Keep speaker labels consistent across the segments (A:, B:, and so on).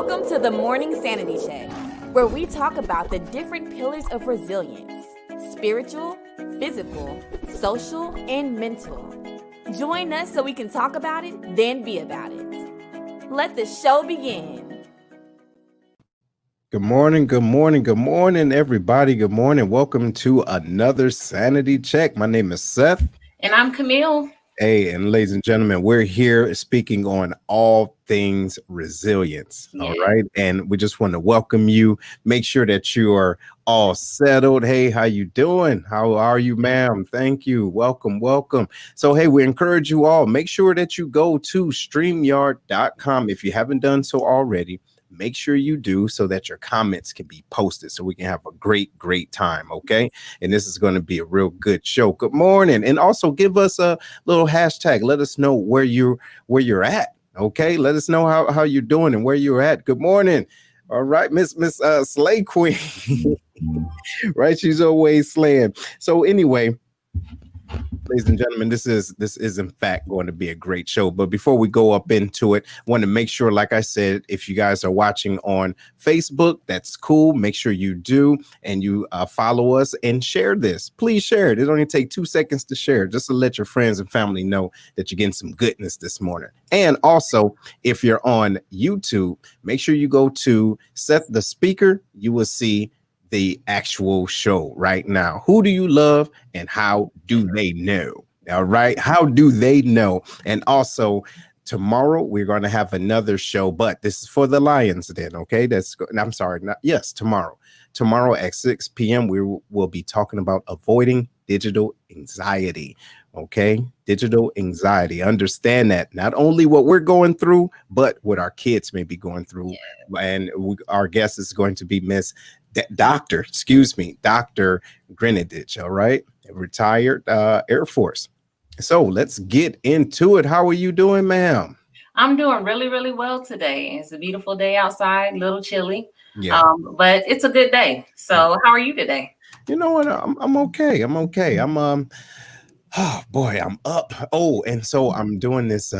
A: Welcome to the Morning Sanity Check, where we talk about the different pillars of resilience: spiritual, physical, social, and mental. Join us so we can talk about it, then be about it. Let the show begin.
B: Good morning, everybody. Good morning. Welcome to another Sanity Check. My name is Seth.
C: And I'm Camille.
B: Hey, and ladies and gentlemen, we're here speaking on all things resilience.
C: Yeah.
B: All right. And we just want to welcome you. Make sure that you are all settled. Hey, how you doing? How are you, ma'am? Thank you. Welcome. So, hey, we encourage you all. Make sure that you go to StreamYard.com if you haven't done so already. Make sure you do so that your comments can be posted so we can have a great time. Okay. And this is going to be a real good show. Good morning. And also give us a little hashtag. Let us know where you're at. Okay. Let us know how you're doing and where you're at. Good morning. All right. Miss Slay Queen. Right. She's always slaying. So anyway, ladies and gentlemen, this is in fact going to be a great show. But before we go up into it, I want to make sure, like I said, if you guys are watching on Facebook, that's cool. Make sure you do, and you follow us and share this. Please share it. It only takes 2 seconds to share, just to let your friends and family know that you're getting some goodness this morning. And also, if you're on YouTube, make sure you go to Set the Speaker. You will see the actual show right now. Who do you love and how do they know? All right. How do they know? And also tomorrow we're going to have another show, but this is for the Lions then. Okay. Tomorrow at 6 p.m. we will be talking about avoiding digital anxiety. Okay. Digital anxiety. Understand that not only what we're going through, but what our kids may be going through. Yeah. And our guest is going to be Dr. Grenadich, all right, retired Air Force. So let's get into it. How are you doing, ma'am?
C: I'm doing really well today. It's a beautiful day outside, a little chilly, but it's a good day. So how are you today?
B: You know what? I'm okay. I'm up. Oh, and so I'm doing this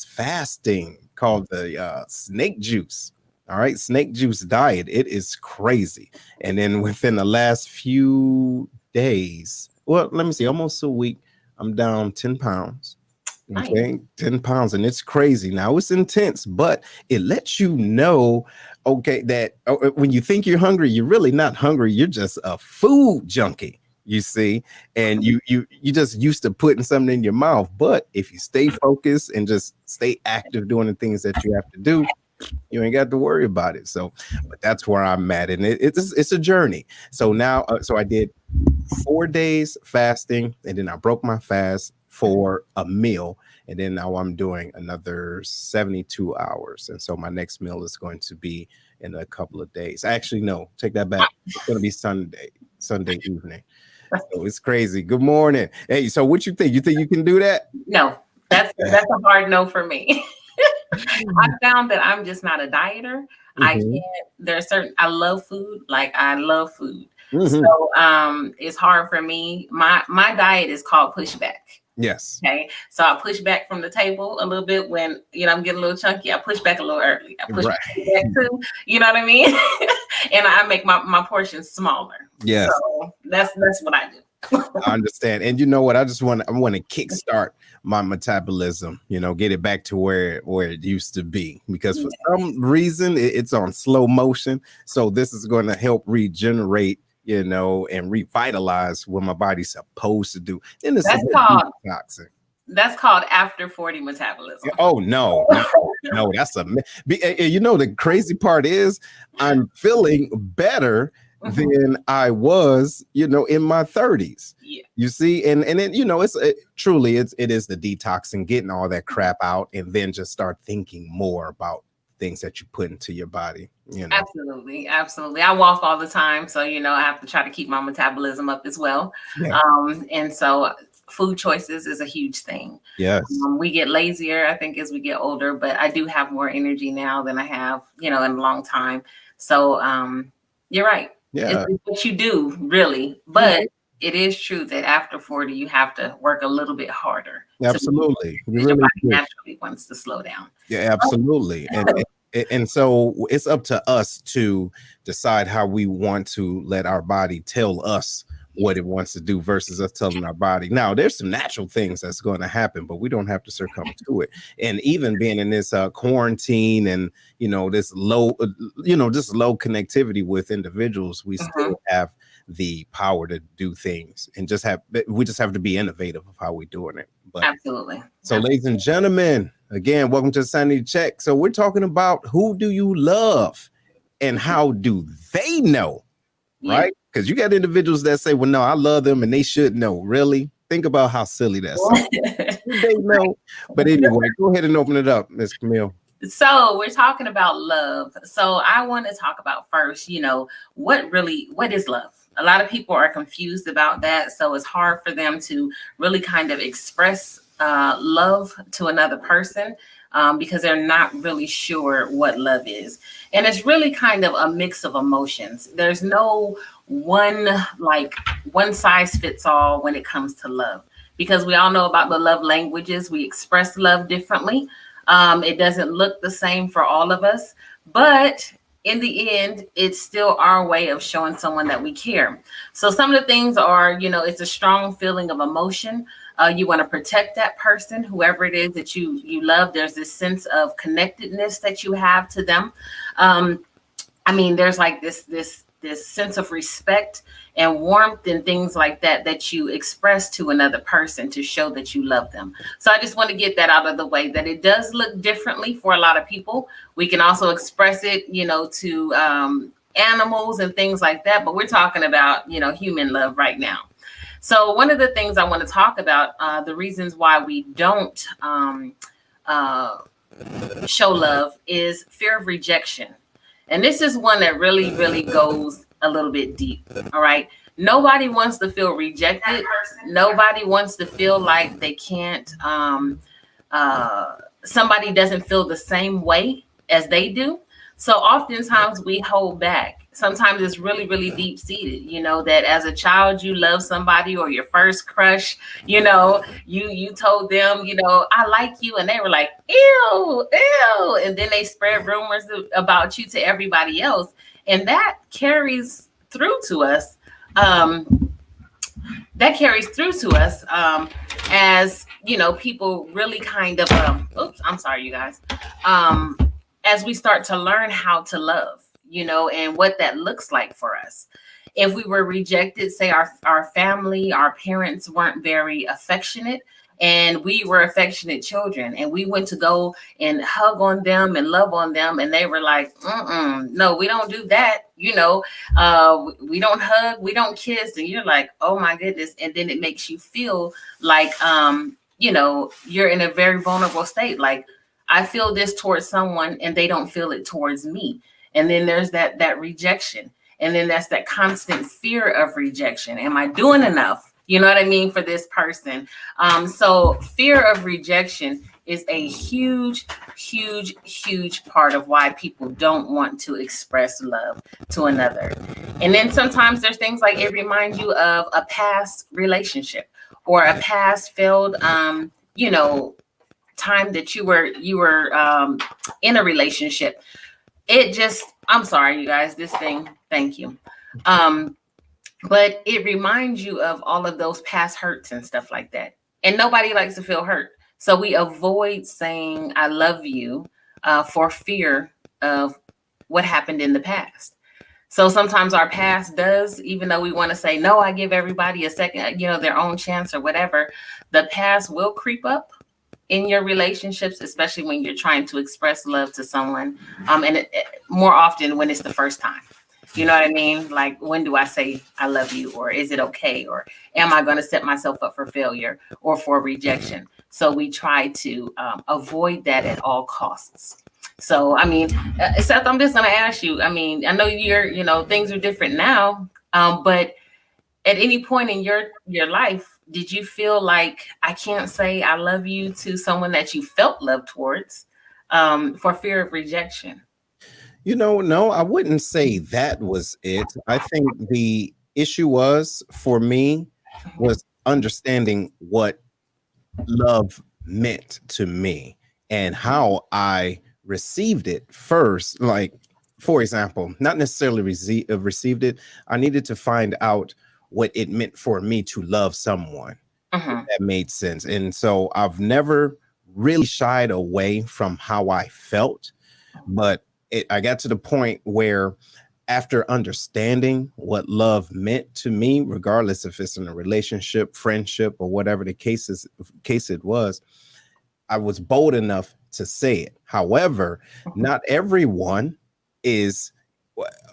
B: fasting called the snake juice. All right, snake juice diet. It is crazy. And then within the last few days, well, let me see, almost a week, I'm down 10 pounds. Okay, nice. 10 pounds. And it's crazy. Now it's intense, but it lets you know, okay, that when you think you're hungry, you're really not hungry. You're just a food junkie. You see, and you just used to putting something in your mouth. But if you stay focused and just stay active doing the things that you have to do, you ain't got to worry about it. So, but that's where I'm at, and it's a journey. So now, so I did 4 days fasting, and then I broke my fast for a meal, and then now I'm doing another 72 hours. And so my next meal is going to be in a couple of days. Actually, no, take that back. It's going to be Sunday evening. So it's crazy. Good morning. Hey, so what you think? You think you can do that?
C: No, that's a hard no for me. I found that I'm just not a dieter. Mm-hmm. I love food. Mm-hmm. So it's hard for me. My diet is called pushback.
B: Yes.
C: Okay. So I push back from the table a little bit when, I'm getting a little chunky. I push back a little early. I push back too. You know what I mean? And I make my portions smaller.
B: Yeah.
C: So that's what I do.
B: I understand. And you know what? I want to kickstart my metabolism, get it back to where it used to be, because for some reason it's on slow motion. So this is going to help regenerate, and revitalize what my body's supposed to do. And
C: that's called after 40 metabolism.
B: Oh, no, that's the crazy part is I'm feeling better than I was, in my 30s.
C: Yeah.
B: You see, and then, it is the detox and getting all that crap out, and then just start thinking more about things that you put into your body.
C: Absolutely. I walk all the time, so I have to try to keep my metabolism up as well.
B: Yeah.
C: And so food choices is a huge thing.
B: Yes.
C: We get lazier, I think, as we get older, but I do have more energy now than I have, in a long time. So you're right.
B: Yeah.
C: It's what you do, really. But it is true that after 40, you have to work a little bit harder.
B: Absolutely.
C: Your body naturally wants to slow down.
B: Yeah, absolutely. And so it's up to us to decide how we want to let our body tell us what it wants to do versus us telling our body. Now, there's some natural things that's going to happen, but we don't have to succumb to it. And even being in this quarantine and, this low, just low connectivity with individuals, we still have the power to do things and we just have to be innovative of how we're doing it. But
C: Absolutely.
B: So, ladies and gentlemen, again, welcome to Sanity Check. So we're talking about who do you love and how do they know, right? Because you got individuals that say, well, no, I love them and they should know. Really? Think about how silly that sounds. They know. But anyway, go ahead and open it up, Miss Camille.
C: So we're talking about love. So I want to talk about first, what is love? A lot of people are confused about that. So it's hard for them to really kind of express love to another person because they're not really sure what love is. And it's really kind of a mix of emotions. There's no one size fits all when it comes to love, because we all know about the love languages. We express love differently. It doesn't look the same for all of us, but in the end, it's still our way of showing someone that we care. So some of the things are, it's a strong feeling of emotion. You want to protect that person, whoever it is that you love. There's this sense of connectedness that you have to them. There's like this sense of respect and warmth and things like that you express to another person to show that you love them. So I just want to get that out of the way, that it does look differently for a lot of people. We can also express it, to animals and things like that. But we're talking about, human love right now. So one of the things I want to talk about, the reasons why we don't show love, is fear of rejection. And this is one that really, really goes a little bit deep. All right. Nobody wants to feel rejected. Nobody wants to feel like they can't, somebody doesn't feel the same way as they do. So oftentimes we hold back. Sometimes it's really, really deep seated, that as a child, you love somebody, or your first crush, you told them, I like you. And they were like, ew, ew. And then they spread rumors about you to everybody else. And that carries through to us. As, people really kind of, I'm sorry, you guys. As we start to learn how to love, and what that looks like for us. If we were rejected, say our family, our parents weren't very affectionate, and we were affectionate children, and we went to go and hug on them and love on them, and they were like, no, we don't do that. We don't hug, we don't kiss. And you're like, oh my goodness. And then it makes you feel like, you're in a very vulnerable state. Like, I feel this towards someone and they don't feel it towards me. And then there's that rejection. And then that's that constant fear of rejection. Am I doing enough? You know what I mean? For this person. So fear of rejection is a huge, huge, huge part of why people don't want to express love to another. And then sometimes there's things like, it reminds you of a past relationship or a past failed, time that you were in a relationship. I'm sorry, you guys, this thing, thank you. But it reminds you of all of those past hurts and stuff like that. And nobody likes to feel hurt. So we avoid saying, I love you, for fear of what happened in the past. So sometimes our past does, even though we want to say, no, I give everybody a second, their own chance or whatever, the past will creep up in your relationships, especially when you're trying to express love to someone. And more often when it's the first time. You know what I mean? Like, when do I say I love you? Or is it okay? Or am I going to set myself up for failure or for rejection? So we try to avoid that at all costs. So, Seth, I'm just going to ask you, I know things are different now, but at any point in your life, did you feel like, I can't say I love you to someone that you felt love towards, for fear of rejection?
B: No, I wouldn't say that was it. I think the issue for me was understanding what love meant to me and how I received it first, like, for example, not necessarily received it, I needed to find out what it meant for me to love someone.
C: Mhm.
B: That made sense. And so I've never really shied away from how I felt, but I got to the point where, after understanding what love meant to me, regardless if it's in a relationship, friendship, or whatever the case it was, I was bold enough to say it. However, not everyone is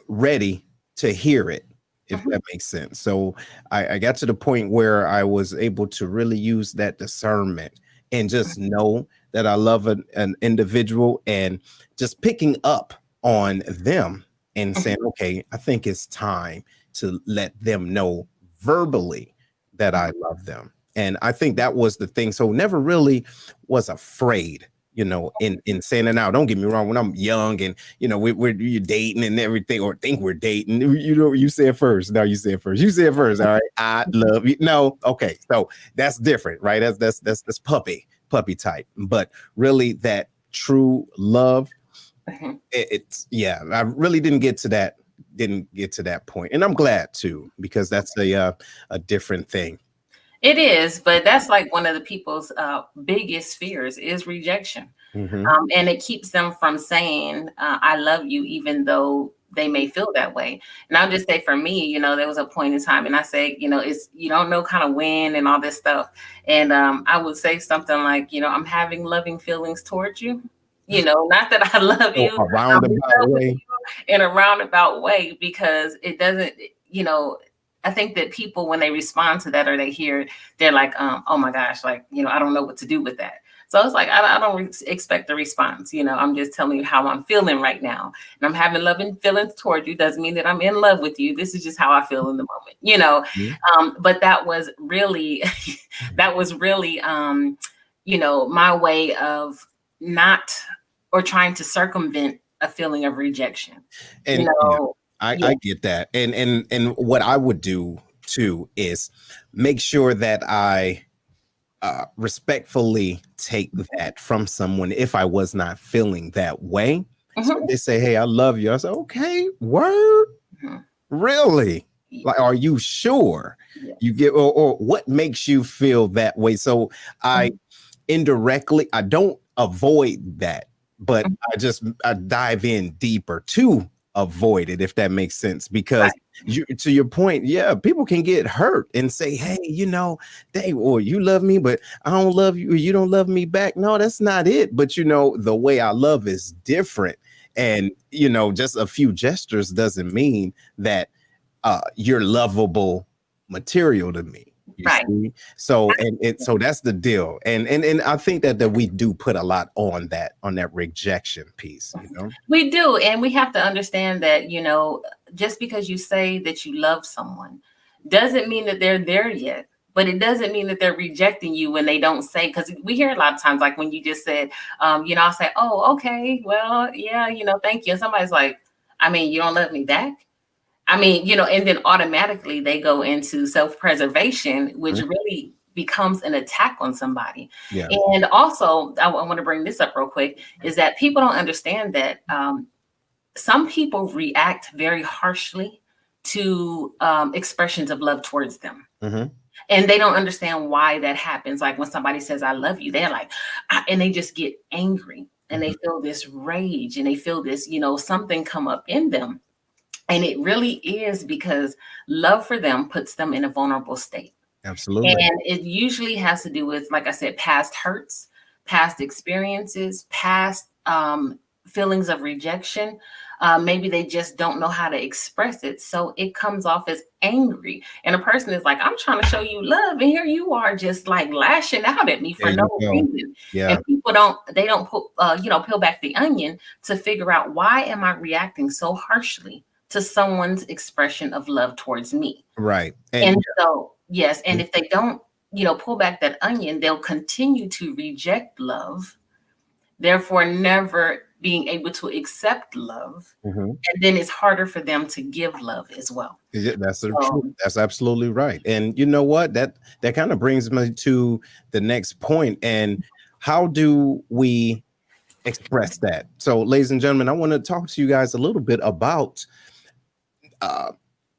B: ready to hear it, if
C: Mhm.
B: that makes sense. So I got to the point where I was able to really use that discernment and just know that I love an individual, and just picking up on them and saying, okay, I think it's time to let them know verbally that I love them. And I think that was the thing. So never really was afraid, in saying it. Now, don't get me wrong, when I'm young and, you're dating and everything, or think we're dating, you say it first. No, you say it first. You say it first. All right. I love you. No. Okay. So that's different, right? That's puppy type. But really, that true love,
C: Mhm.
B: it's yeah, I really didn't get to that point. And I'm glad too, because that's a different thing.
C: It is, but that's like one of the people's biggest fears is rejection.
B: Mm-hmm.
C: And it keeps them from saying, I love you, even though they may feel that way. And I'll just say for me, there was a point in time, and I say, it's, you don't know kind of when and all this stuff. And I would say something like, I'm having loving feelings towards you. Not that I love
B: So
C: you,
B: a
C: I'm in
B: roundabout
C: love with
B: way.
C: you in a roundabout way, because it doesn't, I think that people, when they respond to that or they hear it, they're like, oh my gosh, like, I don't know what to do with that. So it's like, I don't expect a response. I'm just telling you how I'm feeling right now. And I'm having loving feelings toward you. Doesn't mean that I'm in love with you. This is just how I feel in the moment. But that was really, my way of not, or trying to circumvent a feeling of rejection.
B: And
C: You know, yeah.
B: I get that. And what I would do too is make sure that I respectfully take that from someone if I was not feeling that way. So
C: Mhm.
B: they say, "Hey, I love you." I say, "Okay, word,
C: Mhm.
B: really?
C: Yeah.
B: Like, are you sure
C: Yes.
B: you get, or what makes you feel that way?" So I
C: Mhm.
B: indirectly, I don't avoid that, but
C: Mhm.
B: I dive in deeper to avoid it, if that makes sense. Because
C: Right.
B: to your point, yeah, people can get hurt and say, "Hey, or you love me, but I don't love you, or you don't love me back." No, that's not it. But the way I love is different. And just a few gestures doesn't mean that you're lovable material to me. You
C: Right.
B: see? So so that's the deal. And I think that we do put a lot on that rejection piece.
C: We do. And we have to understand that, just because you say that you love someone doesn't mean that they're there yet. But it doesn't mean that they're rejecting you when they don't say, because we hear a lot of times, like when you just said, I'll say, oh, okay, well, yeah, thank you. And somebody's like, I mean, you don't love me back? I mean, and then automatically they go into self-preservation, which
B: Mhm.
C: really becomes an attack on somebody.
B: Yeah.
C: And also, I want to bring this up real quick, is that people don't understand that some people react very harshly to expressions of love towards them.
B: Mhm.
C: And they don't understand why that happens. Like when somebody says, I love you, they're like, and they just get angry and they
B: Mhm.
C: feel this rage and they feel this, something come up in them. And it really is because love for them puts them in a vulnerable state.
B: Absolutely.
C: And it usually has to do with, like I said, past hurts, past experiences, past feelings of rejection. Maybe they just don't know how to express it. So it comes off as angry. And a person is like, I'm trying to show you love. And here you are just like lashing out at me
B: There
C: for
B: you
C: no
B: go.
C: reason.
B: Yeah.
C: And people they don't put, peel back the onion to figure out, why am I reacting so harshly to someone's expression of love towards me?
B: Right.
C: And
B: And
C: so, yes, and
B: Mhm.
C: if they don't, pull back that onion, they'll continue to reject love, therefore never being able to accept love.
B: Mhm.
C: And then it's harder for them to give love as well.
B: Yeah, that's the
C: So,
B: truth. That's absolutely right. And you know what? That kind of brings me to the next point. And how do we express that. So, ladies and gentlemen, I want to talk to you guys a little bit about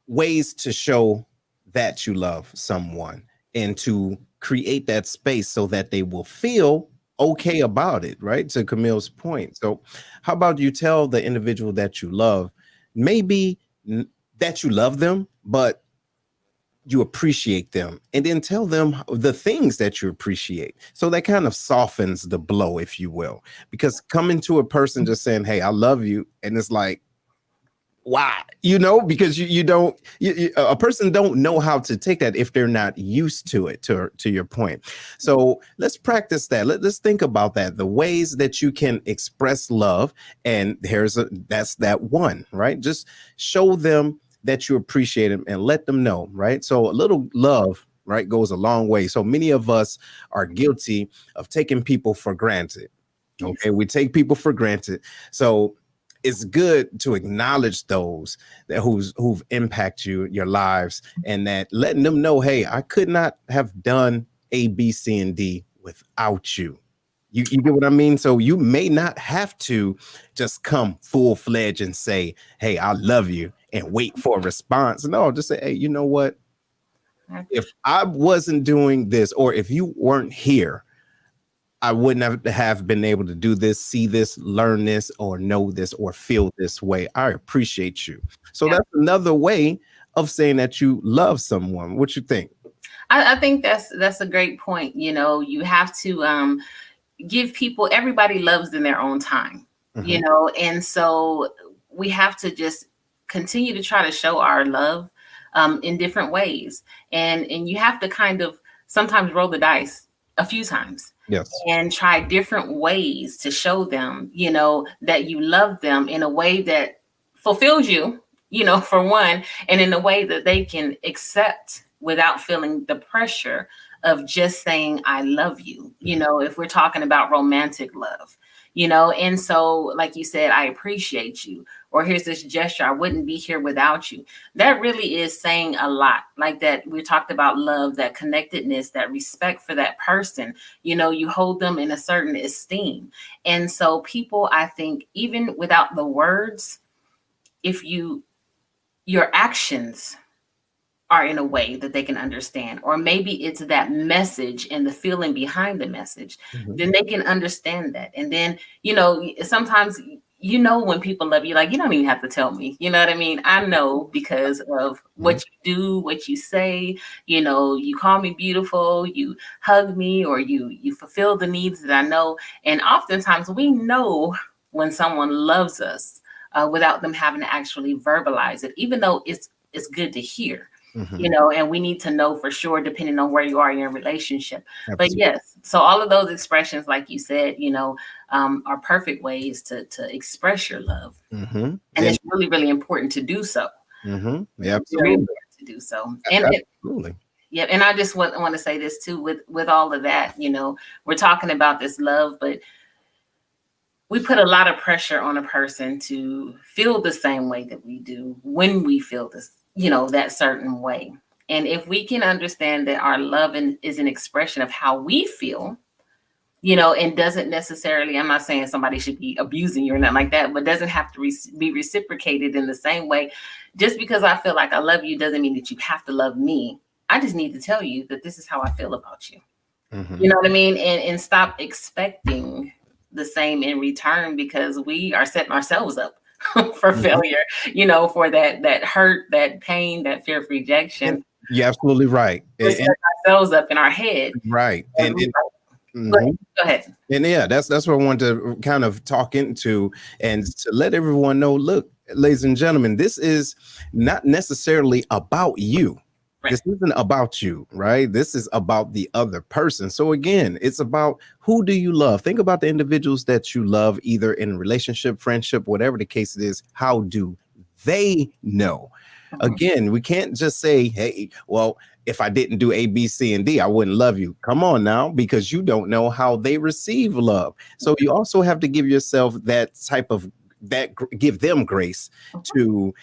B: ways to show that you love someone and to create that space so that they will feel okay about it, right? To Camille's point. So, how about you tell the individual that you love, maybe that you love them, but you appreciate them, and then tell them the things that you appreciate. So that kind of softens the blow, if you will, because coming to a person just saying, hey, I love you, and it's like, why? Because you don't, a person don't know how to take that if they're not used to it, to your point. So let's practice that. Let's think about that, the ways that you can express love. And that's that one, right? Just show them that you appreciate them and let them know, right? So a little love, right, goes a long way. So many of us are guilty of taking people for granted. Okay, we take people for granted. So it's good to acknowledge those that who've impacted your lives, and that letting them know, hey, I could not have done A, B, C, and D without you. You get what I mean? So you may not have to just come full-fledged and say, hey, I love you, and wait for a response. No, just say, hey, you know what? If I wasn't doing this, or if you weren't here, I wouldn't have been able to do this, see this, learn this, or know this, or feel this way. I appreciate you. So that's another way of saying that you love someone. What you think?
C: I think that's a great point. You have to give people, everybody loves in their own time, and so we have to just continue to try to show our love in different ways. And you have to kind of sometimes roll the dice a few times.
B: Yes.
C: And try different ways to show them, that you love them in a way that fulfills you, for one, and in a way that they can accept without feeling the pressure of just saying, I love you, if we're talking about romantic love, and so, like you said, I appreciate you, or here's this gesture, I wouldn't be here without you. That really is saying a lot. Like that, we talked about love, that connectedness, that respect for that person, you hold them in a certain esteem. And so people, I think, even without the words, if your actions are in a way that they can understand, or maybe it's that message and the feeling behind the message, then they can understand that. And then, sometimes, when people love you, like, you don't even have to tell me, you know what I mean? I know because of what you do, what you say, you call me beautiful, you hug me, or you fulfill the needs that I know. And oftentimes we know when someone loves us without them having to actually verbalize it, even though it's good to hear. And we need to know for sure, depending on where you are in your relationship. Absolutely. But yes, so all of those expressions, like you said, are perfect ways to express your love. And it's really, really important to do so.
B: Yeah,
C: absolutely. Very important to do so. And
B: absolutely.
C: Yeah, and I just want to say this too, with all of that, we're talking about this love, but we put a lot of pressure on a person to feel the same way that we do when we feel this, that certain way. And if we can understand that our love is an expression of how we feel, and doesn't necessarily, I'm not saying somebody should be abusing you or nothing like that, but doesn't have to be reciprocated in the same way. Just because I feel like I love you doesn't mean that you have to love me. I just need to tell you that this is how I feel about you. You know what I mean? And stop expecting the same in return, because we are setting ourselves up for failure, for that hurt, that pain, that fear of rejection.
B: You're absolutely right.
C: We set ourselves up in our head.
B: Right.
C: Go ahead.
B: And yeah, that's what I wanted to kind of talk into, and to let everyone know, look, ladies and gentlemen, this is not necessarily about you. Right. This isn't about you, right? This is about the other person. So again, it's about, who do you love? Think about the individuals that you love, either in relationship, friendship, whatever the case it is. How do they know? Again, we can't just say, hey, well, if I didn't do A, B, C, and D, I wouldn't love you. Come on now, because you don't know how they receive love. So you also have to give yourself that type of give them grace to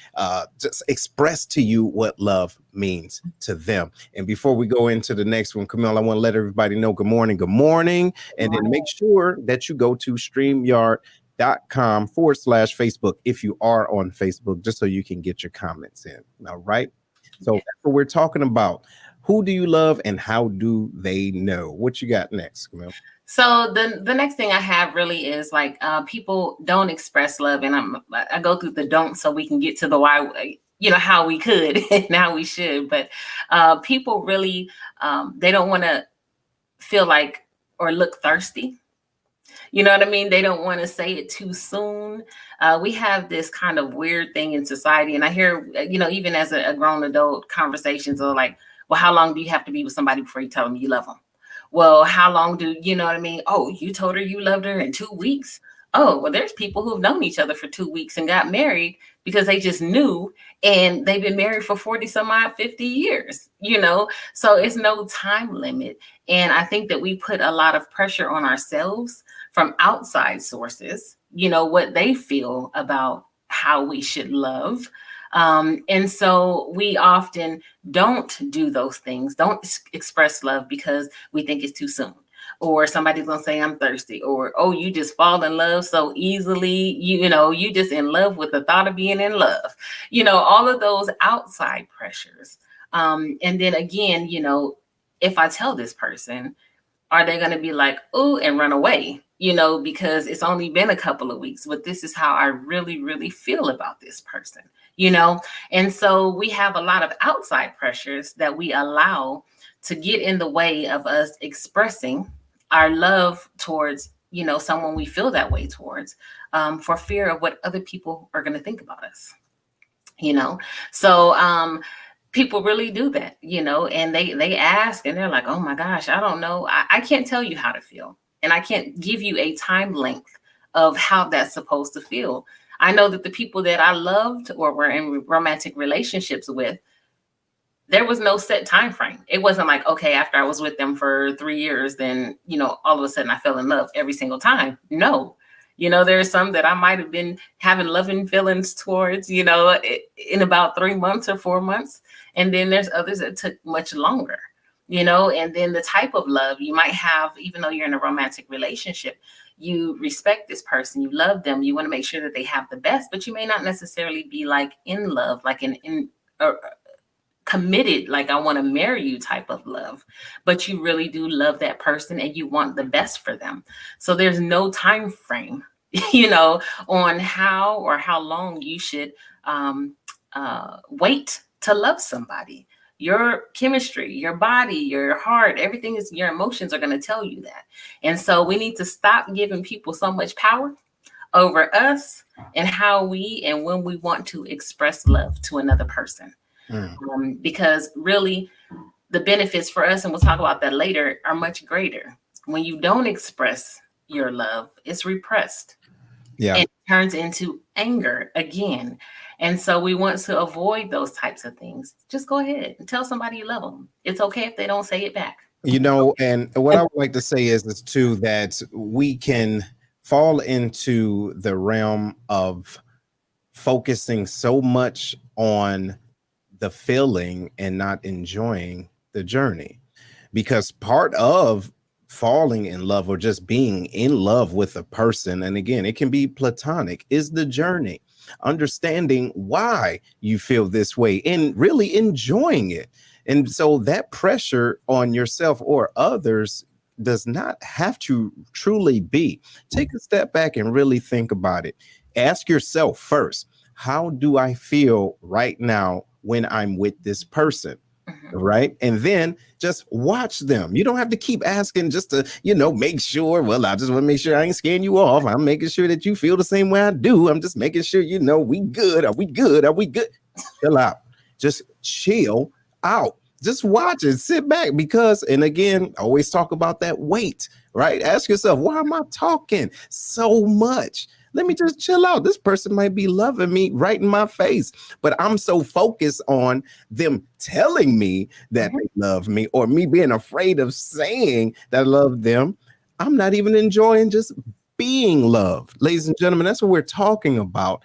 B: just express to you what love means to them. And before we go into the next one, Camille, I want to let everybody know good morning, and then make sure that you go to streamyard.com/Facebook if you are on Facebook, just so you can get your comments in. All right. So that's what we're talking about. Who do you love and how do they know? What you got next, Camille?
C: So the next thing I have really is like people don't express love, and I go through the don't so we can get to the why, how we could and how we should. But people really they don't want to feel like or look thirsty. You know what I mean? They don't want to say it too soon. We have this kind of weird thing in society, and I hear even as a grown adult, conversations are like, well, how long do you have to be with somebody before you tell them you love them? Well, how long you know what I mean? Oh, you told her you loved her in 2 weeks. Oh, well, there's people who've known each other for 2 weeks and got married because they just knew, and they've been married for 40 some odd 50 years, so it's no time limit. And I think that we put a lot of pressure on ourselves from outside sources, what they feel about how we should love. And so we often don't do those things, don't express love because we think it's too soon. Or somebody's going to say I'm thirsty, or, oh, you just fall in love so easily. You just in love with the thought of being in love, all of those outside pressures. And then again, if I tell this person, are they going to be like, oh, and run away, because it's only been a couple of weeks, but this is how I really, really feel about this person. And so we have a lot of outside pressures that we allow to get in the way of us expressing our love towards, someone we feel that way towards, for fear of what other people are going to think about us, So people really do that, and they ask and they're like, oh my gosh, I don't know. I can't tell you how to feel. And I can't give you a time length of how that's supposed to feel. I know that the people that I loved or were in romantic relationships with, there was no set time frame. It wasn't like, okay, after I was with them for 3 years, then, all of a sudden I fell in love every single time. No, there are some that I might have been having loving feelings towards, in about 3 months or 4 months. And then there's others that took much longer, and then the type of love you might have, even though you're in a romantic relationship, you respect this person, you love them, you want to make sure that they have the best, but you may not necessarily be like in love, like in committed, like I want to marry you type of love, but you really do love that person and you want the best for them. So there's no time frame, on how long you should wait to love somebody. Your chemistry, your body, your heart, everything is, your emotions are going to tell you that. And so we need to stop giving people so much power over us and how we and when we want to express love to another person. Because really the benefits for us, and we'll talk about that later, are much greater. When you don't express your love, it's repressed.
B: Yeah.
C: And it turns into anger again. And so we want to avoid those types of things. Just go ahead and tell somebody you love them. It's okay if they don't say it back.
B: And what I would like to say is too, that we can fall into the realm of focusing so much on the feeling and not enjoying the journey, because part of falling in love or just being in love with a person, and again, it can be platonic, is the journey, understanding why you feel this way and really enjoying it. And so that pressure on yourself or others does not have to truly be. Take a step back and really think about it. Ask yourself first, how do I feel right now when I'm with this person? Right. And then just watch them. You don't have to keep asking just to, make sure. Well, I just want to make sure I ain't scaring you off. I'm making sure that you feel the same way I do. I'm just making sure, we good. Are we good? Are we good? Chill out. Just chill out. Just watch and sit back, because, and again, I always talk about that wait, right? Ask yourself, why am I talking so much? Let me just chill out. This person might be loving me right in my face, but I'm so focused on them telling me that they love me, or me being afraid of saying that I love them. I'm not even enjoying just being loved. Ladies and gentlemen, that's what we're talking about.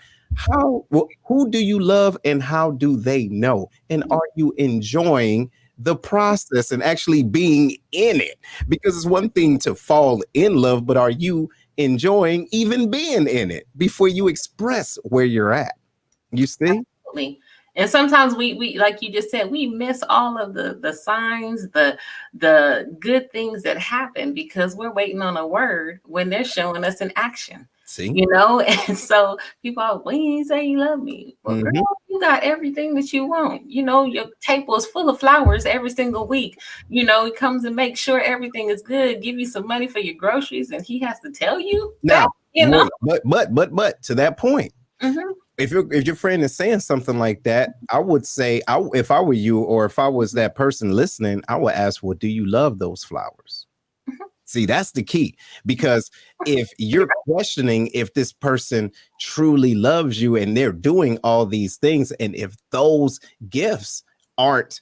B: Who do you love and how do they know? And are you enjoying the process and actually being in it? Because it's one thing to fall in love, but are you enjoying even being in it before you express where you're at? You see?
C: Absolutely. And sometimes we like you just said, we miss all of the signs, the good things that happen because we're waiting on a word when they're showing us an action.
B: See?
C: And so people are, when you say you love me, well, girl, you got everything that you want. Your table is full of flowers every single week. He comes and makes sure everything is good, give you some money for your groceries, and he has to tell you
B: now,
C: that,
B: but to that point,
C: mm-hmm.
B: if your friend is saying something like that, I would say, if I were you, or if I was that person listening, I would ask, well, do you love those flowers? See, that's the key, because if you're questioning if this person truly loves you and they're doing all these things, and if those gifts aren't,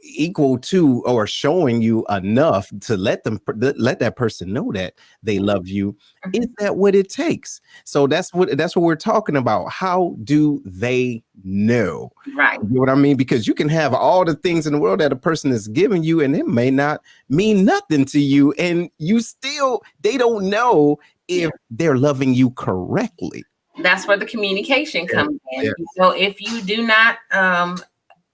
B: equal to or showing you enough to let that person know that they love you, is that what it takes? So that's what we're talking about. How do they know?
C: Right.
B: You know what I mean? Because you can have all the things in the world that a person is giving you, and it may not mean nothing to you, and they don't know if they're loving you correctly.
C: That's where the communication comes in. So if you do not,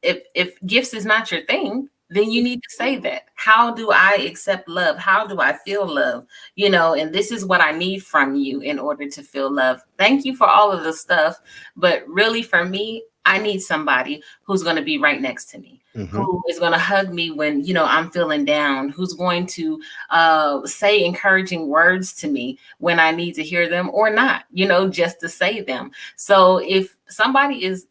C: if gifts is not your thing, then you need to say that. How do I accept love? How do I feel love? And this is what I need from you in order to feel love. Thank you for all of the stuff. But really, for me, I need somebody who's going to be right next to me, who is going to hug me when, I'm feeling down, who's going to say encouraging words to me when I need to hear them or not, just to say them. So if somebody is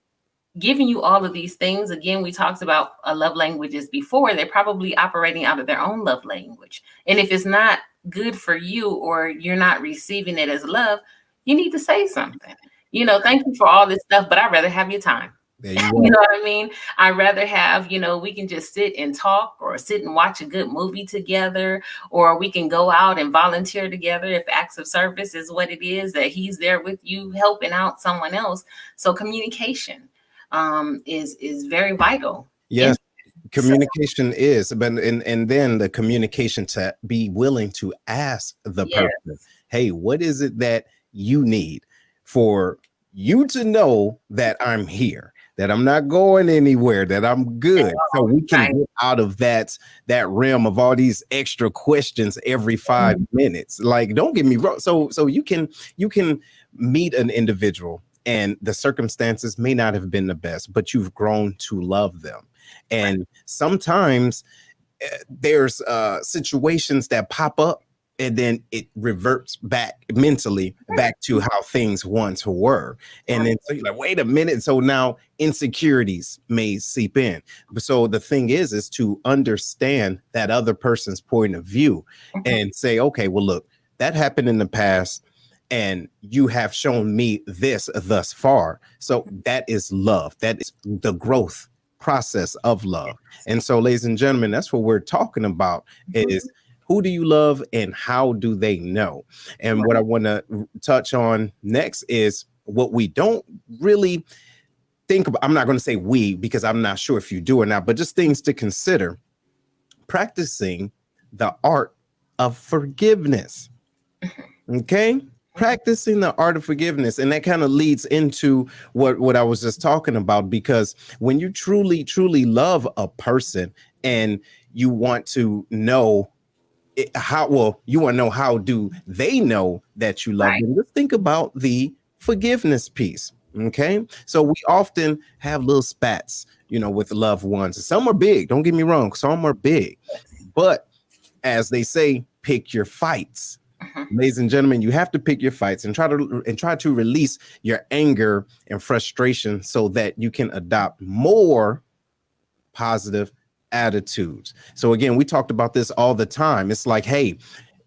C: giving you all of these things, again, we talked about love languages before, they're probably operating out of their own love language. And if it's not good for you, or you're not receiving it as love, you need to say something. Thank you for all this stuff, but I'd rather have your time.
B: There you
C: You know what I mean? I'd rather have, we can just sit and talk, or sit and watch a good movie together, or we can go out and volunteer together if acts of service is what it is, that he's there with you helping out someone else. So communication is very vital.
B: Yes, communication is, but and then the communication to be willing to ask the person, hey, what is it that you need for you to know that I'm here, that I'm not going anywhere, that I'm good, so we can get out of that realm of all these extra questions every 5 minutes. Like, don't get me wrong. So you can meet an individual, and the circumstances may not have been the best, but you've grown to love them. And sometimes there's situations that pop up, and then it reverts back mentally back to how things once were. And then so you're like, wait a minute. So now insecurities may seep in. So the thing is to understand that other person's point of view and say, okay, well, look, that happened in the past, and you have shown me this thus far. So that is love. That is the growth process of love. And so, ladies and gentlemen, that's what we're talking about, is who do you love and how do they know? And what I want to touch on next is what we don't really think about. I'm not going to say we, because I'm not sure if you do or not, but just things to consider. Practicing the art of forgiveness. Okay? Practicing the art of forgiveness. And that kind of leads into what I was just talking about, because when you truly, truly love a person and you want to know how do they know that you love them, just think about the forgiveness piece. Okay. So we often have little spats, with loved ones. Some are big. Don't get me wrong. Some are big, but as they say, pick your fights. Ladies and gentlemen, you have to pick your fights and try to release your anger and frustration so that you can adopt more positive attitudes. So again, we talked about this all the time. It's like, hey,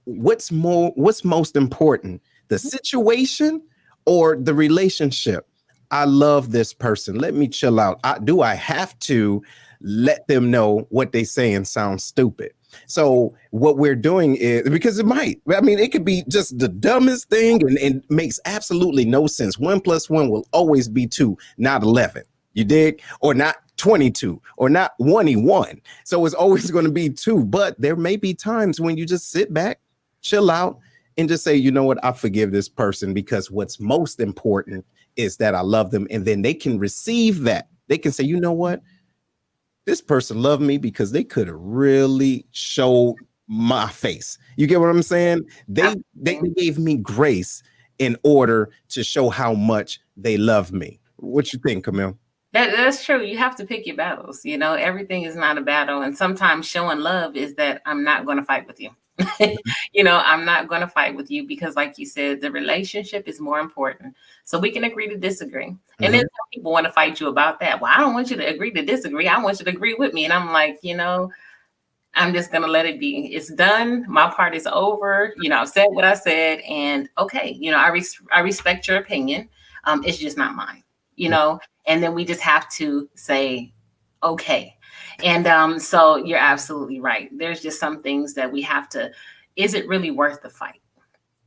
B: what's most important, the situation or the relationship? I love this person. Let me chill out. Do I have to let them know what they say and sound stupid? So what we're doing is, because it could be just the dumbest thing and makes absolutely no sense. 1 + 1 will always be 2, not 11. You dig? Or not 22, or not 21. So it's always going to be 2. But there may be times when you just sit back, chill out, and just say, you know what, I forgive this person, because what's most important is that I love them. And then they can receive that. They can say, you know what, this person loved me because they could have really showed my face. You get what I'm saying? They gave me grace in order to show how much they love me. What you think, Camille?
C: That's true. You have to pick your battles. You know, everything is not a battle. And sometimes showing love is that I'm not going to fight with you. You know, I'm not going to fight with you because, like you said, the relationship is more important. So we can agree to disagree. And then some people want to fight you about that. Well, I don't want you to agree to disagree. I want you to agree with me. And I'm like, you know, I'm just going to let it be. It's done. My part is over. You know, I've said what I said. And okay, you know, I respect your opinion. It's just not mine, you know. And then we just have to say, okay. And so you're absolutely right. There's just some things that we have to, is it really worth the fight?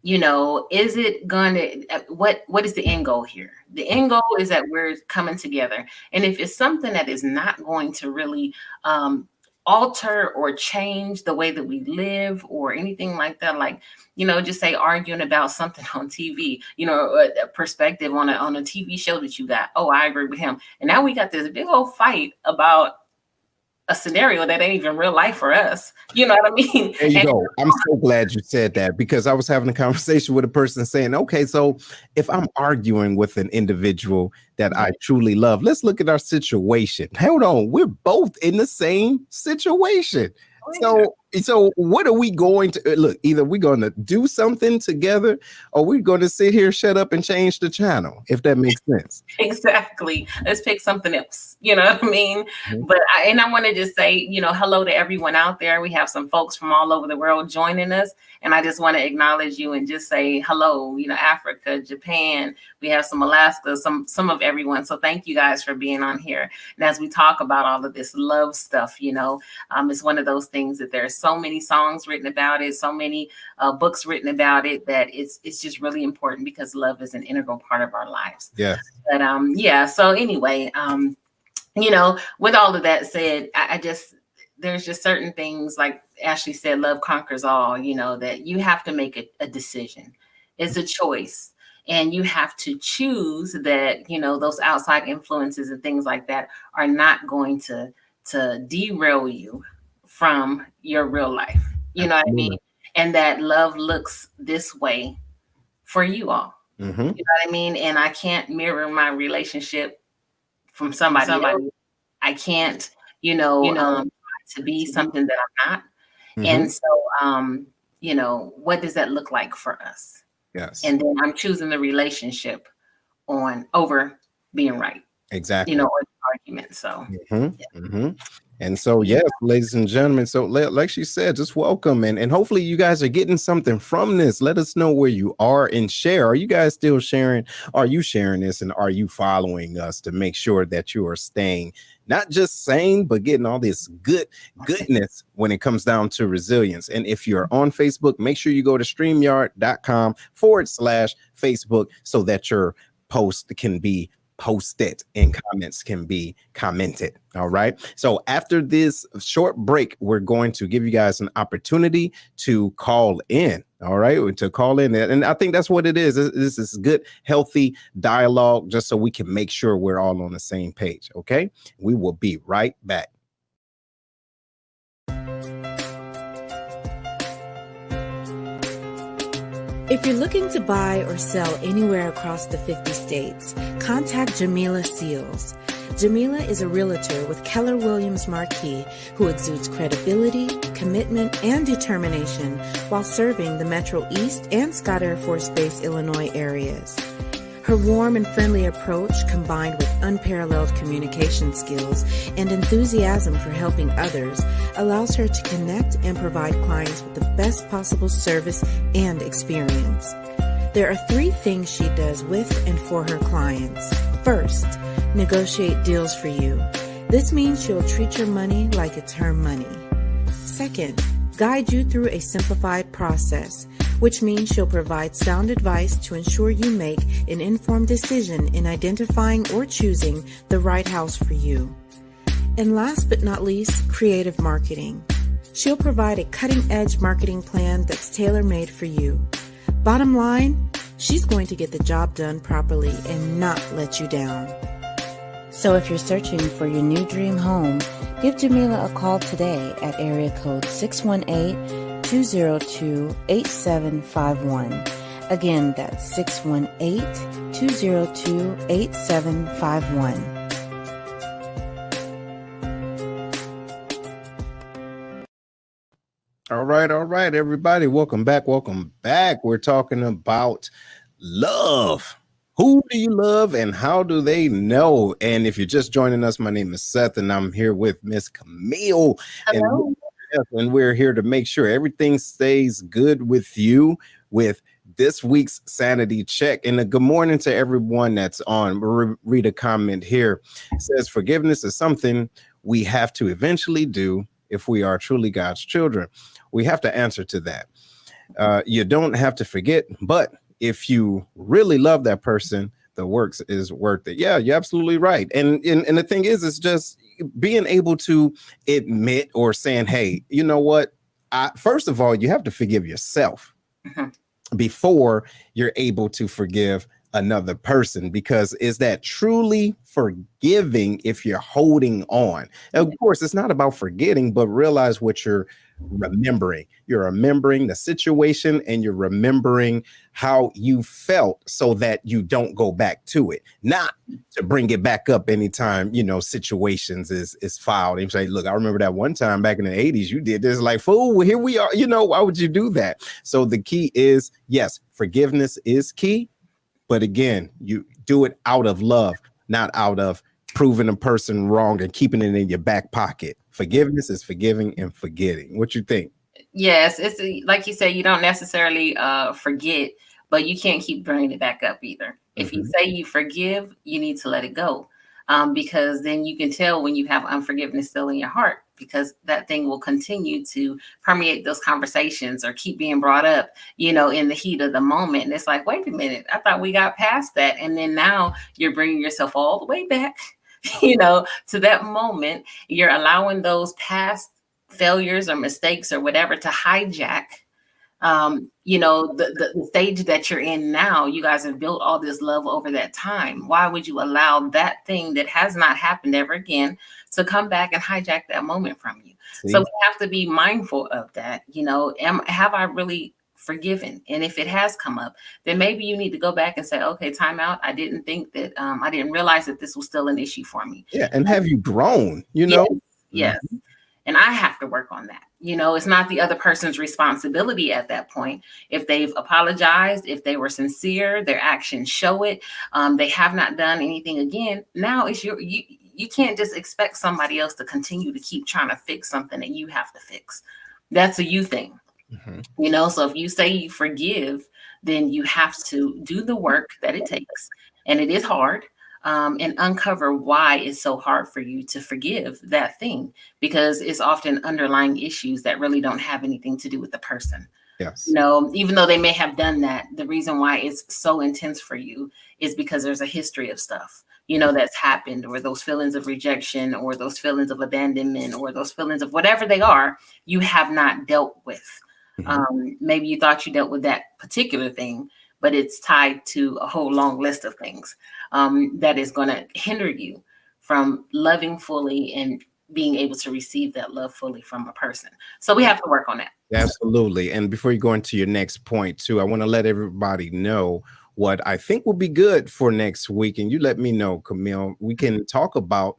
C: You know, is it going to, what is the end goal here? The end goal is that we're coming together. And if it's something that is not going to really alter or change the way that we live or anything like that, like, you know, just say arguing about something on TV, you know, a perspective on a TV show that you got. Oh, I agree with him. And now we got this big old fight about a scenario that ain't even real life for us. You know what I mean?
B: There you go. I'm so glad you said that, because I was having a conversation with a person saying, okay, so if I'm arguing with an individual that I truly love, let's look at our situation. Hold on. We're both in the same situation. So what are we going to look? Either we're going to do something together, or we're going to sit here, shut up, and change the channel, if that makes sense.
C: Exactly. Let's pick something else. You know what I mean? But I want to just say, you know, hello to everyone out there. We have some folks from all over the world joining us, and I just want to acknowledge you and just say hello. You know, Africa, Japan. We have some Alaska, some of everyone. So thank you guys for being on here. And as we talk about all of this love stuff, you know, it's one of those things that there's so many songs written about it, so many books written about it, that it's just really important, because love is an integral part of our lives.
B: Yeah.
C: But yeah. So anyway, you know, with all of that said, there's just certain things, like Ashley said, love conquers all, you know, that you have to make a decision. It's a choice. And you have to choose that, you know, those outside influences and things like that are not going to derail you from your real life. You know what I mean? And that love looks this way for you all. You know what I mean? And I can't mirror my relationship from somebody else. I can't, you know, to be something that I'm not. And so, you know, what does that look like for us?
B: Yes.
C: And then I'm choosing the relationship over being right.
B: Exactly.
C: You know, or the argument. So,
B: And so, yes, ladies and gentlemen, so like she said, just welcome. And hopefully you guys are getting something from this. Let us know where you are and share. Are you guys still sharing? Are you sharing this? And are you following us to make sure that you are staying not just sane, but getting all this goodness when it comes down to resilience? And if you're on Facebook, make sure you go to StreamYard.com/Facebook so that your post can be posted and comments can be commented. All right. So after this short break, we're going to give you guys an opportunity to call in. All right. To call in. And I think that's what it is. This is good, healthy dialogue, just so we can make sure we're all on the same page. OK, we will be right back.
D: If you're looking to buy or sell anywhere across the 50 states, contact Jamila Seals. Jamila is a realtor with Keller Williams Marquis who exudes credibility, commitment, and determination while serving the Metro East and Scott Air Force Base, Illinois areas. Her warm and friendly approach, combined with unparalleled communication skills and enthusiasm for helping others, allows her to connect and provide clients with the best possible service and experience. There are 3 things she does with and for her clients. First, negotiate deals for you. This means she'll treat your money like it's her money. Second, guide you through a simplified process, which means she'll provide sound advice to ensure you make an informed decision in identifying or choosing the right house for you. And last but not least, creative marketing. She'll provide a cutting-edge marketing plan that's tailor-made for you. Bottom line, she's going to get the job done properly and not let you down. So if you're searching for your new dream home, give Jamila a call today at area code 618-202-8751. Again, that's 618-202-8751.
B: All right, everybody. Welcome back. We're talking about love. Who do you love and how do they know? And if you're just joining us, my name is Seth and I'm here with Miss Camille.
C: Hello.
B: And we're here to make sure everything stays good with you with this week's sanity check. And a good morning to everyone that's on. We'll read a comment here. It says, forgiveness is something we have to eventually do if we are truly God's children. We have to answer to that. You don't have to forget, but if you really love that person, the works is worth it. Yeah, you're absolutely right. And the thing is, it's just being able to admit or saying, hey, you know what? First of all, you have to forgive yourself before you're able to forgive another person, because is that truly forgiving if you're holding on? And of course, it's not about forgetting, but realize what you're remembering. You're remembering the situation and you're remembering how you felt so that you don't go back to it, not to bring it back up anytime, situations is filed. And say, look, I remember that one time back in the 80s, you did this, like, fool, here we are. Why would you do that? So the key is, yes, forgiveness is key. But again, you do it out of love, not out of proving a person wrong and keeping it in your back pocket. Forgiveness is forgiving and forgetting. What you think?
C: Yes, it's like you said, you don't necessarily forget, but you can't keep bringing it back up either. If you say you forgive, you need to let it go, because then you can tell when you have unforgiveness still in your heart, because that thing will continue to permeate those conversations or keep being brought up, in the heat of the moment. And it's like, wait a minute, I thought we got past that. And then now you're bringing yourself all the way back, to that moment. You're allowing those past failures or mistakes or whatever to hijack, the stage that you're in now. You guys have built all this love over that time. Why would you allow that thing that has not happened ever again to come back and hijack that moment from you? See? So we have to be mindful of that. Have I really forgiven? And if it has come up, then maybe you need to go back and say, okay, time out. I didn't think that, I didn't realize that this was still an issue for me.
B: Yeah. And have you grown,
C: Yes. And I have to work on that. It's not the other person's responsibility at that point. If they've apologized, if they were sincere, their actions show it, they have not done anything again. Now it's you can't just expect somebody else to continue to keep trying to fix something that you have to fix. That's a you thing. So if you say you forgive, then you have to do the work that it takes. And it is hard. And uncover why it's so hard for you to forgive that thing, because it's often underlying issues that really don't have anything to do with the person.
B: Yes.
C: Even though they may have done that, the reason why it's so intense for you is because there's a history of stuff, that's happened, or those feelings of rejection, or those feelings of abandonment, or those feelings of whatever they are, you have not dealt with. Maybe you thought you dealt with that particular thing, but it's tied to a whole long list of things that is going to hinder you from loving fully and being able to receive that love fully from a person. So we have to work on that.
B: Absolutely. And before you go into your next point too, I want to let everybody know what I think will be good for next week. And you let me know, Camille. We can talk about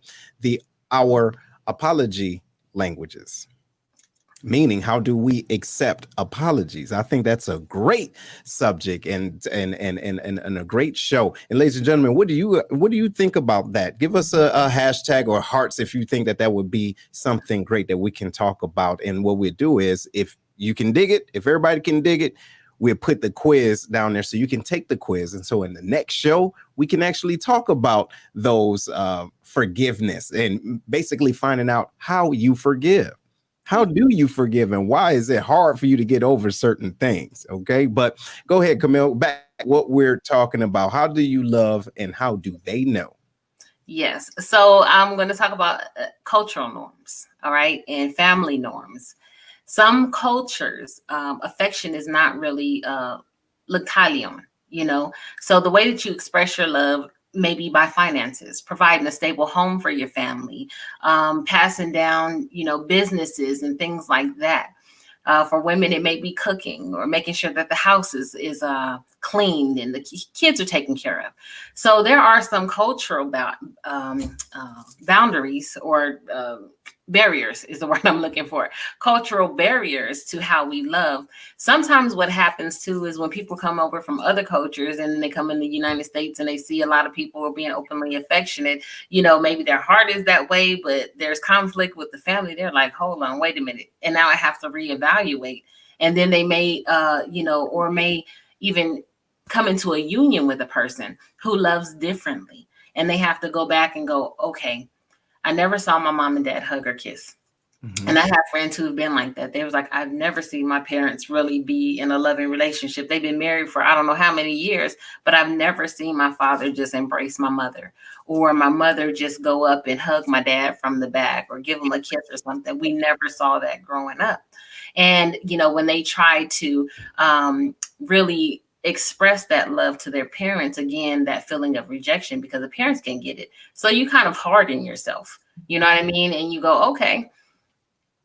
B: our apology languages. Meaning, how do we accept apologies? I think that's a great subject and a great show. And ladies and gentlemen, what do you think about that? Give us a hashtag or hearts if you think that would be something great that we can talk about. And what we do is, if you can dig it, if everybody can dig it, we'll put the quiz down there so you can take the quiz. And so in the next show, we can actually talk about those forgiveness and basically finding out how you forgive. How do you forgive, and why is it hard for you to get over certain things? Okay, but go ahead, Camille. Back what we're talking about. How do you love, and how do they know?
C: Yes. So I'm going to talk about cultural norms, all right, and family norms. Some cultures, affection is not really looked highly on, So the way that you express your love, maybe by finances, providing a stable home for your family, passing down, businesses and things like that. For women, it may be cooking or making sure that the house is cleaned and the kids are taken care of. So there are some cultural boundaries or barriers is the word I'm looking for. Cultural barriers to how we love. Sometimes what happens too is when people come over from other cultures and they come in the United States and they see a lot of people being openly affectionate, maybe their heart is that way, but there's conflict with the family. They're like, hold on, wait a minute. And now I have to reevaluate. And then they may, or may even come into a union with a person who loves differently. And they have to go back and go, okay, I never saw my mom and dad hug or kiss. Mm-hmm. And I have friends who've been like that. They was like, I've never seen my parents really be in a loving relationship. They've been married for I don't know how many years, but I've never seen my father just embrace my mother, or my mother just go up and hug my dad from the back or give him a kiss or something. We never saw that growing up. And, when they try to really express that love to their parents, again, that feeling of rejection, because the parents can't get it. So you kind of harden yourself, you know what I mean? And you go, okay,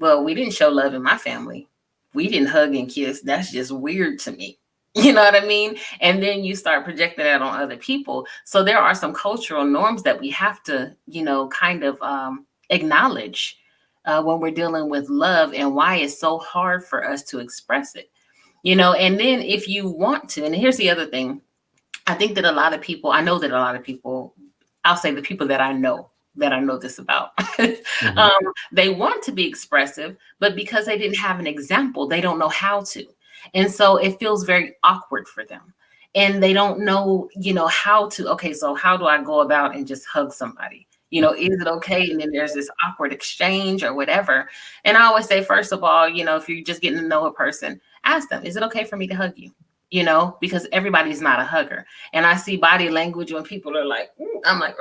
C: well, we didn't show love in my family. We didn't hug and kiss. That's just weird to me. You know what I mean? And then you start projecting that on other people. So there are some cultural norms that we have to, kind of acknowledge when we're dealing with love, and why it's so hard for us to express it. And then if you want to, and here's the other thing, I think that I know that a lot of people, I'll say the people that I know this about, mm-hmm. They want to be expressive, but because they didn't have an example, they don't know how to. And so it feels very awkward for them. And they don't know, how to, okay, so how do I go about and just hug somebody? Is it okay? And then there's this awkward exchange or whatever. And I always say, first of all, if you're just getting to know a person, ask them, is it okay for me to hug you? Because everybody's not a hugger. And I see body language when people are like, I'm like,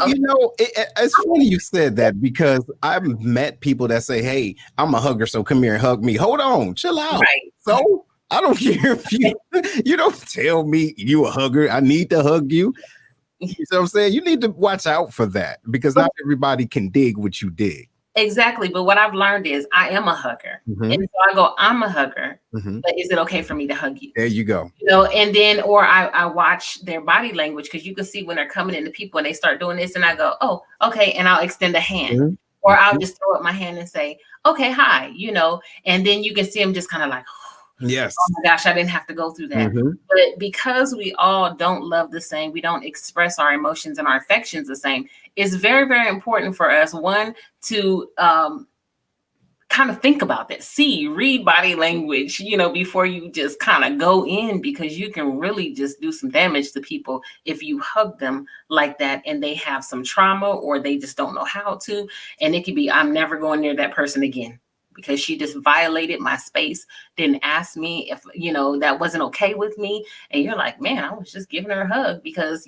C: okay.
B: It's funny you said that, because I've met people that say, hey, I'm a hugger, so come here and hug me. Hold on, chill out. Right. So I don't care if you don't tell me you a hugger. I need to hug you. You know what I'm saying? You need to watch out for that, because not everybody can dig what you dig.
C: Exactly. But what I've learned is I am a hugger. Mm-hmm. And so I go, I'm a hugger, mm-hmm. but is it okay for me to hug you?
B: There you go.
C: And then, or I watch their body language, because you can see when they're coming into people and they start doing this, and I go, oh, okay. And I'll extend a hand, mm-hmm. or I'll just throw up my hand and say, okay, hi, and then you can see them just kind of like,
B: yes.
C: Oh my gosh, I didn't have to go through that. Mm-hmm. But because we all don't love the same, we don't express our emotions and our affections the same, it's very, very important for us, one, to kind of think about that. Read body language, before you just kind of go in, because you can really just do some damage to people if you hug them like that and they have some trauma, or they just don't know how to. And it could be, I'm never going near that person again, because she just violated my space, didn't ask me if, that wasn't okay with me. And you're like, man, I was just giving her a hug because,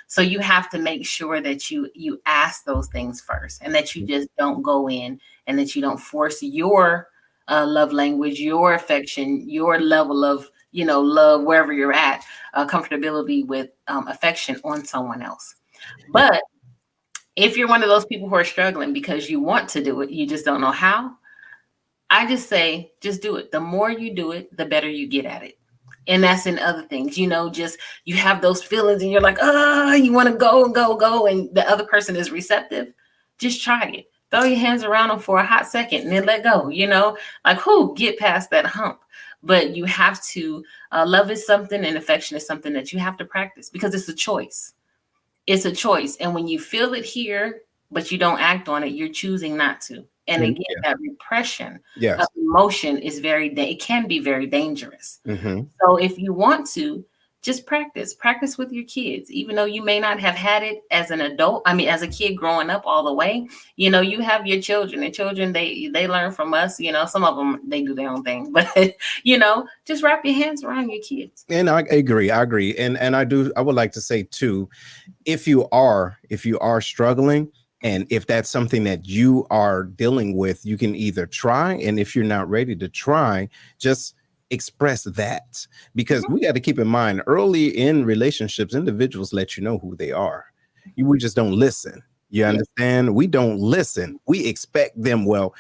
C: so you have to make sure that you ask those things first, and that you just don't go in, and that you don't force your love language, your affection, your level of, love, wherever you're at, comfortability with affection on someone else. But if you're one of those people who are struggling because you want to do it, you just don't know how, I just say, just do it. The more you do it, the better you get at it. And that's in other things, just you have those feelings and you're like, you want to go. And the other person is receptive. Just try it. Throw your hands around them for a hot second and then let go, get past that hump. But you have to, love is something, and affection is something that you have to practice, because it's a choice. It's a choice. And when you feel it here, but you don't act on it, you're choosing not to. And again, that repression of emotion is it can be very dangerous. Mm-hmm. So if you want to just practice with your kids, even though you may not have had it as an adult. I mean, as a kid growing up all the way, you know, you have your children, and children, they learn from us. You know, some of them, they do their own thing, but you know, just wrap your hands around your kids.
B: And I agree. And I would like to say too, if you are struggling, and if that's something that you are dealing with, you can either try, and if you're not ready to try, just express that, because we got to keep in mind, early in relationships, individuals let you know who they are. We just don't listen. You understand? We don't listen. We expect them, well,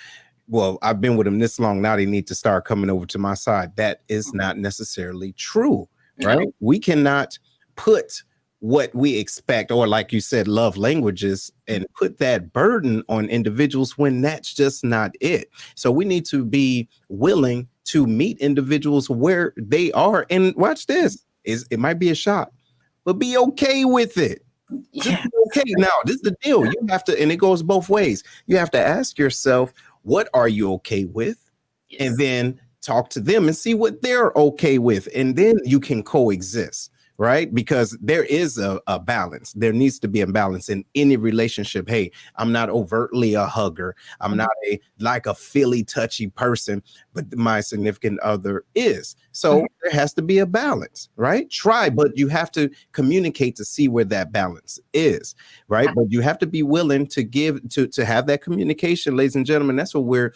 B: I've been with them this long, now they need to start coming over to my side. That is not necessarily true, right? No. We cannot put what we expect, or like you said, love languages, and put that burden on individuals when that's just not it. So we need to be willing to meet individuals where they are. And watch this, it might be a shock, but be okay with it. Yeah. Okay. Now, this is the deal. You have to, and it goes both ways. You have to ask yourself, what are you okay with? Yes. And then talk to them and see what they're okay with. And then you can coexist. Right? Because there is a balance. There needs to be a balance in any relationship. Hey, I'm not overtly a hugger. I'm not like a feely, touchy person, but my significant other is. So there has to be a balance, right? Try, but you have to communicate to see where that balance is, right? But you have to be willing to give, to have that communication, ladies and gentlemen. That's what we're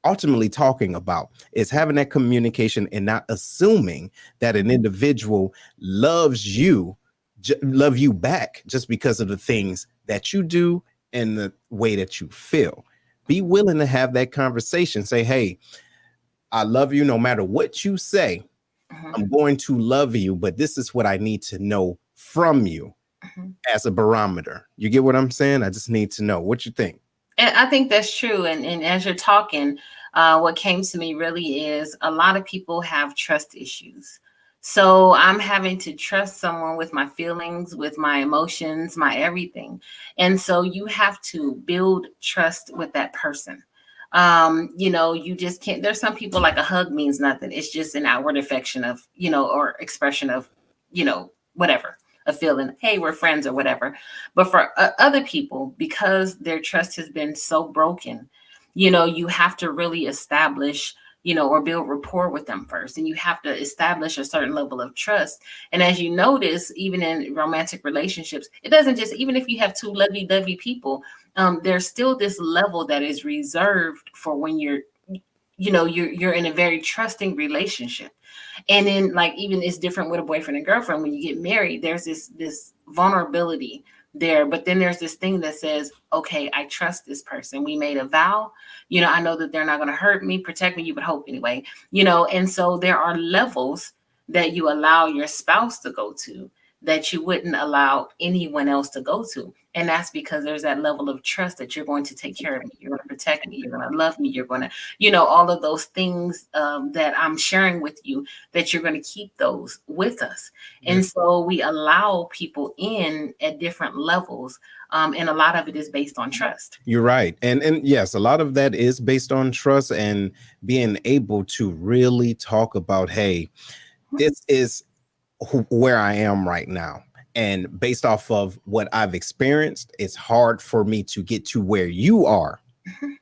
B: ultimately talking about, is having that communication and not assuming that an individual loves you back just because of the things that you do and the way that you feel. Be willing to have that conversation. Say, hey, I love you no matter what you say. I'm going to love you, but this is what I need to know from you as a barometer. You get what I'm saying? I just need to know what you think.
C: And I think that's true. And as you're talking, what came to me really is a lot of people have trust issues. So I'm having to trust someone with my feelings, with my emotions, my everything. And so you have to build trust with that person. You know, you just can't. There's some people, like, a hug means nothing. It's just an outward affection of, you know, or expression of, you know, whatever. A feeling, hey, we're friends or whatever. But for other people, because their trust has been so broken, you know, you have to really establish, you know, or build rapport with them first. And you have to establish a certain level of trust. And as you notice, even in romantic relationships, it doesn't just, even if you have two lovey-dovey people, there's still this level that is reserved for when you're in a very trusting relationship. And then, like, even it's different with a boyfriend and girlfriend. When you get married, there's this vulnerability there. But then there's this thing that says, okay, I trust this person. We made a vow. You know, I know that they're not going to hurt me, protect me. You would hope anyway, you know. And so there are levels that you allow your spouse to go to that you wouldn't allow anyone else to go to. And that's because there's that level of trust that you're going to take care of me. You're going to protect me. You're going to love me. You're going to, you know, all of those things that I'm sharing with you, that you're going to keep those with us. And so we allow people in at different levels. And a lot of it is based on trust.
B: You're right. And yes, a lot of that is based on trust and being able to really talk about, hey, this is where I am right now. And based off of what I've experienced, it's hard for me to get to where you are.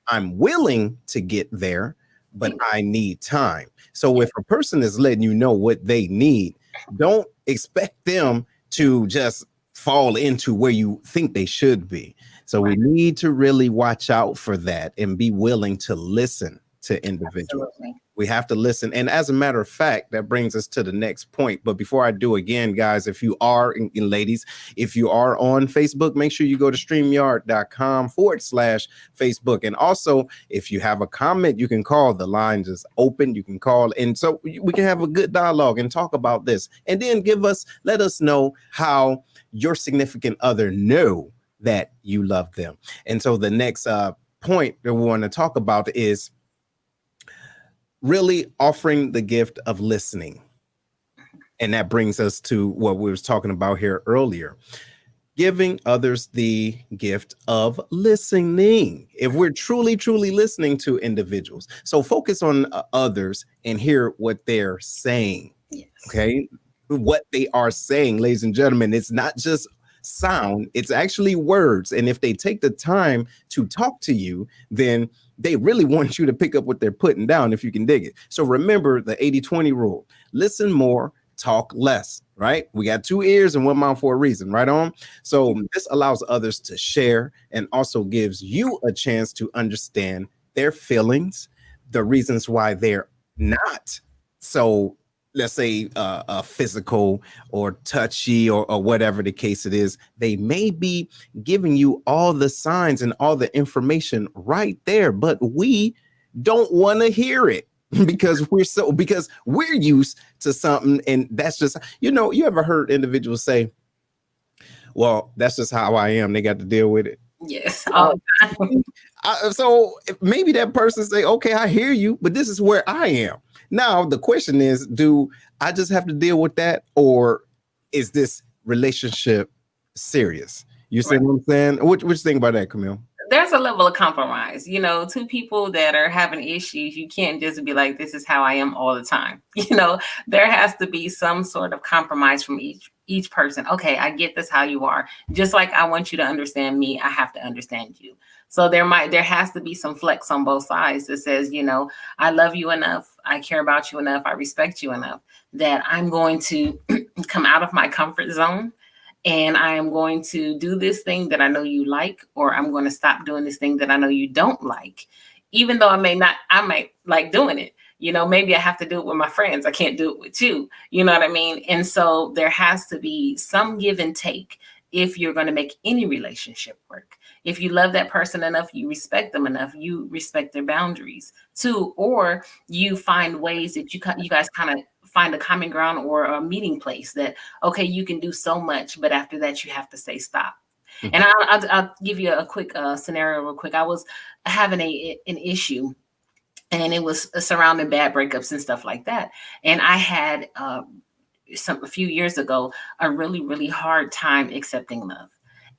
B: I'm willing to get there, but I need time. So if a person is letting you know what they need, don't expect them to just fall into where you think they should be. So we need to really watch out for that and be willing to listen to individuals. Absolutely. We have to listen. And as a matter of fact, that brings us to the next point. But before I do, again, guys, if you are, and ladies, if you are on Facebook, make sure you go to StreamYard.com/Facebook. And also, if you have a comment, you can call. The line is open. You can call. And so we can have a good dialogue and talk about this. And then let us know how your significant other know that you love them. And so the next point that we want to talk about is really offering the gift of listening. And that brings us to what we were talking about here earlier. Giving others the gift of listening. If we're truly, truly listening to individuals. So focus on others and hear what they're saying. Yes. Okay. what they are saying, ladies and gentlemen. It's not just sound, it's actually words. And if they take the time to talk to you, then they really want you to pick up what they're putting down, if you can dig it. So remember the 80-20 rule. Listen more, talk less, right? We got 2 ears and 1 mouth for a reason, right on? So this allows others to share and also gives you a chance to understand their feelings, the reasons why they're not so, let's say, physical or touchy or whatever the case it is. They may be giving you all the signs and all the information right there, but we don't want to hear it because we're used to something. And that's just, you ever heard individuals say, well, that's just how I am. They got to deal with it.
C: Yes. All the time.
B: So maybe that person say, okay, I hear you, but this is where I am. Now, the question is, do I just have to deal with that, or is this relationship serious? You see what I'm saying? What you think about that, Camille?
C: There's a level of compromise. 2 people that are having issues, you can't just be like, this is how I am all the time. There has to be some sort of compromise from each person. Okay, I get this how you are. Just like I want you to understand me, I have to understand you. So there has to be some flex on both sides that says, I love you enough, I care about you enough, I respect you enough that I'm going to come out of my comfort zone. And I am going to do this thing that I know you like, or I'm going to stop doing this thing that I know you don't like, even though I might like doing it. Maybe I have to do it with my friends. I can't do it with you. You know what I mean? And so there has to be some give and take if you're going to make any relationship work. If you love that person enough, you respect them enough, you respect their boundaries too, or you find ways that you guys kind of find a common ground or a meeting place that, okay, you can do so much, but after that, you have to say stop. Mm-hmm. And I'll give you a quick scenario real quick. I was having an issue, and it was surrounding bad breakups and stuff like that. And I had a few years ago, a really, really hard time accepting love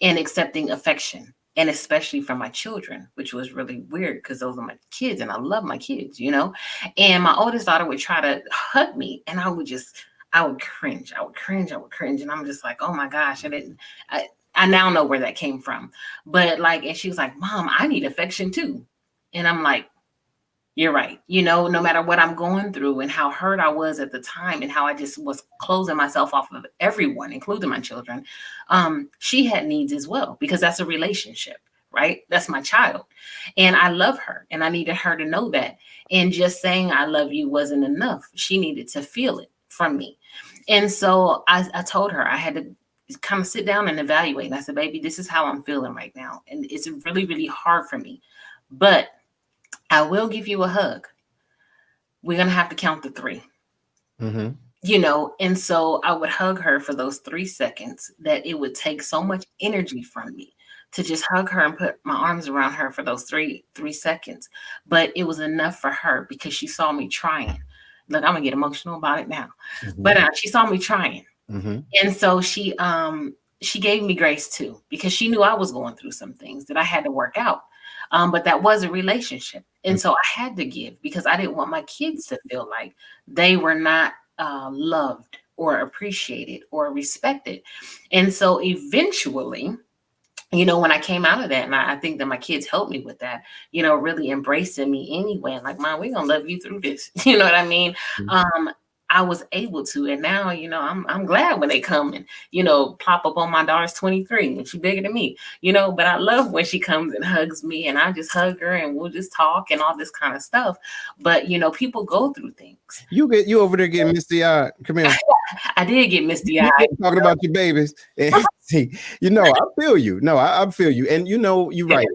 C: and accepting affection. And especially from my children, which was really weird because those are my kids and I love my kids, And my oldest daughter would try to hug me and I would cringe. And I'm just like, oh my gosh. I now know where that came from. But and she was like, Mom, I need affection too. And I'm like, you're right. No matter what I'm going through and how hurt I was at the time and how I just was closing myself off of everyone, including my children, she had needs as well, because that's a relationship, right? That's my child. And I love her and I needed her to know that. And just saying I love you wasn't enough. She needed to feel it from me. And so I told her I had to kind of sit down and evaluate. And I said, baby, this is how I'm feeling right now. And it's really, really hard for me. But I will give you a hug. We're going to have to count to 3. Mm-hmm. And so I would hug her for those 3 seconds that it would take so much energy from me to just hug her and put my arms around her for those 3 seconds. But it was enough for her because she saw me trying. Look, I'm going to get emotional about it now. Mm-hmm. But she saw me trying. Mm-hmm. And so she gave me grace too, because she knew I was going through some things that I had to work out. But that was a relationship. And so I had to give because I didn't want my kids to feel like they were not loved or appreciated or respected. And so eventually, when I came out of that, and I think that my kids helped me with that, really embracing me anyway. And like, Mom, we're going to love you through this. You know what I mean? Mm-hmm. I was able to. And now, I'm glad when they come and, plop up on my daughter's 23 and she's bigger than me, but I love when she comes and hugs me and I just hug her and we'll just talk and all this kind of stuff. But, people go through things.
B: You over there getting misty-eyed. Come here.
C: I did get misty-eyed.
B: Talking about your babies. And see, I feel you. No, I feel you. And you're right.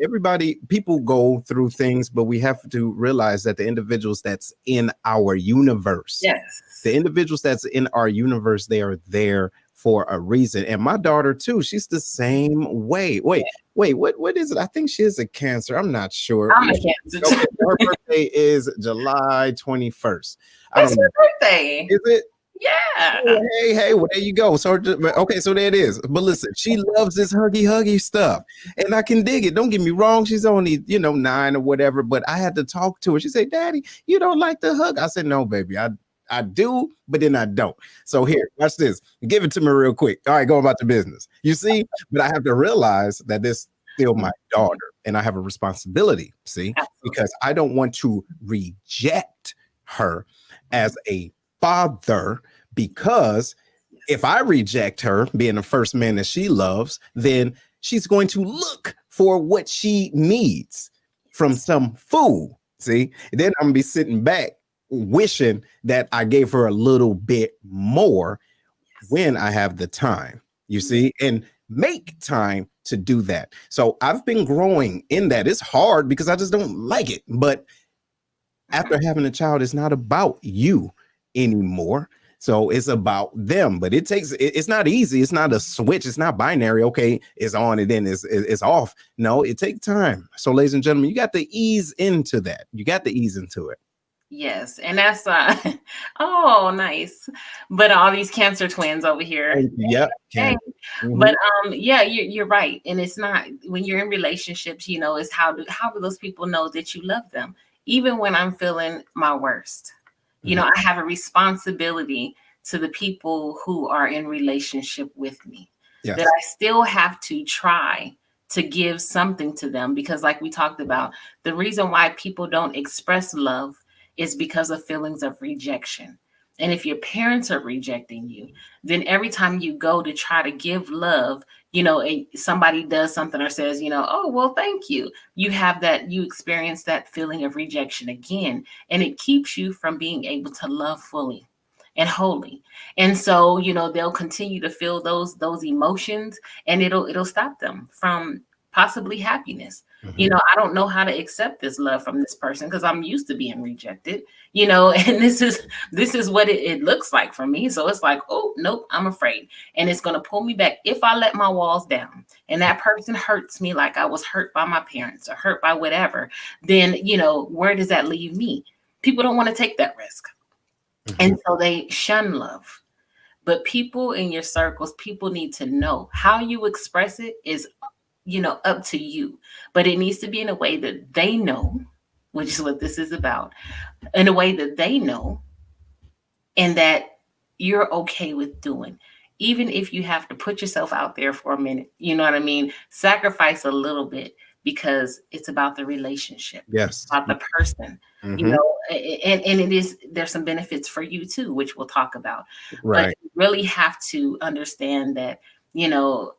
B: People go through things, but we have to realize that the individuals that's in our universe.
C: Yes.
B: The individuals that's in our universe, they are there for a reason. And my daughter too, she's the same way. Wait, what is it? I think she is a Cancer. I'm not sure.
C: I'm a Cancer.
B: Okay, her birthday is July 21st.
C: That's her birthday.
B: Is it?
C: Yeah.
B: Oh, hey, well, there you go. So, okay, so there it is. But listen, she loves this huggy stuff. And I can dig it. Don't get me wrong. She's only, 9 or whatever. But I had to talk to her. She said, Daddy, you don't like the hug. I said, no, baby, I I do, but then I don't. So here, watch this. Give it to me real quick. All right, go about the business. You see, but I have to realize that this still my daughter, and I have a responsibility. See, because I don't want to reject her as a father, because if I reject her being the first man that she loves, then she's going to look for what she needs from some fool. See, and then I'm gonna be sitting back wishing that I gave her a little bit more when I have the time, you see, and make time to do that. So I've been growing in that. It's hard because I just don't like it. But after having a child, it's not about you anymore. So it's about them, but it's not easy. It's not a switch. It's not binary. Okay, it's on and then it's off. No, it takes time. So ladies and gentlemen, you got to ease into that. You got to ease into it.
C: Yes. And that's, oh, nice. But all these cancer twins over here.
B: Yeah.
C: Hey. But yeah, you're right. And it's not, when you're in relationships, you know, it's how do those people know that you love them? Even when I'm feeling my worst. You know, I have a responsibility to the people who are in relationship with me, that I still have to try to give something to them, because like we talked about, the reason why people don't express love is because of feelings of rejection. And if your parents are rejecting you, then every time you go to try to give love, you know, somebody does something or says, you know, oh, well, thank you. You experience that feeling of rejection again, and it keeps you from being able to love fully and wholly. And so, you know, they'll continue to feel those emotions, and it'll stop them from possibly happiness. You know, I don't know how to accept this love from this person because I'm used to being rejected, you know, and this is what it looks like for me. So it's like, oh, nope, I'm afraid. And it's going to pull me back if I let my walls down and that person hurts me like I was hurt by my parents or hurt by whatever. Then, you know, where does that leave me? People don't want to take that risk. And so they shun love. But people in your circles, people need to know how you express it is, you know, up to you, but it needs to be in a way that they know, which is what this is about, in a way that they know and that you're okay with doing, even if you have to put yourself out there for a minute, you know what I mean? Sacrifice a little bit, because it's about the relationship.
B: Yes.
C: About the person, you know, and there's some benefits for you too, which we'll talk about.
B: Right.
C: But you really have to understand that, you know,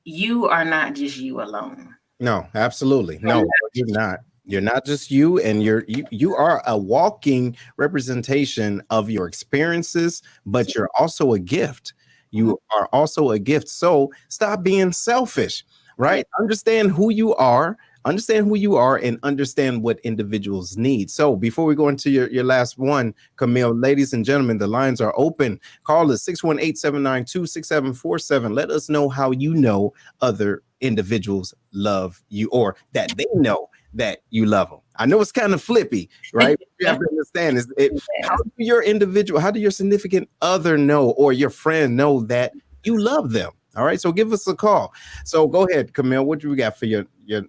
C: you are not just you alone.
B: No, absolutely. No, you're not. You're not just you, and you are a walking representation of your experiences, but you're also a gift. You are also a gift. So stop being selfish, right? Understand who you are, and understand what individuals need. So before we go into your last one, Camille, ladies and gentlemen, the lines are open. Call us 618-792-6747. Let us know how you know other individuals love you, or that they know that you love them. I know it's kind of flippy, right? You have to understand how do your significant other know, or your friend know that you love them? All right, so give us a call. So go ahead, Camille. What do we got for your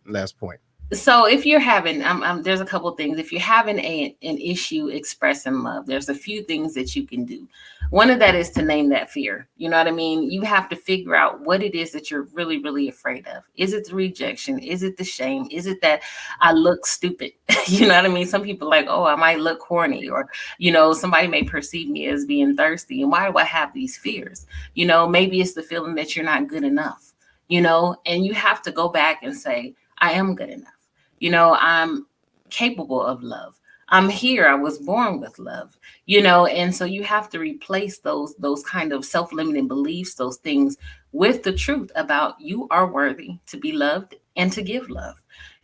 B: last point?
C: So if you're having, there's a couple things. If you're having an issue expressing love, there's a few things that you can do. One of that is to name that fear. You know what I mean? You have to figure out what it is that you're really, really afraid of. Is it the rejection? Is it the shame? Is it that I look stupid? You know what I mean? Some people are like, oh, I might look corny, or, you know, somebody may perceive me as being thirsty. And why do I have these fears? You know, maybe it's the feeling that you're not good enough, you know, and you have to go back and say, I am good enough. You know, I'm capable of love. I'm here. I was born with love, you know, and so you have to replace those kind of self-limiting beliefs, those things, with the truth about you are worthy to be loved and to give love,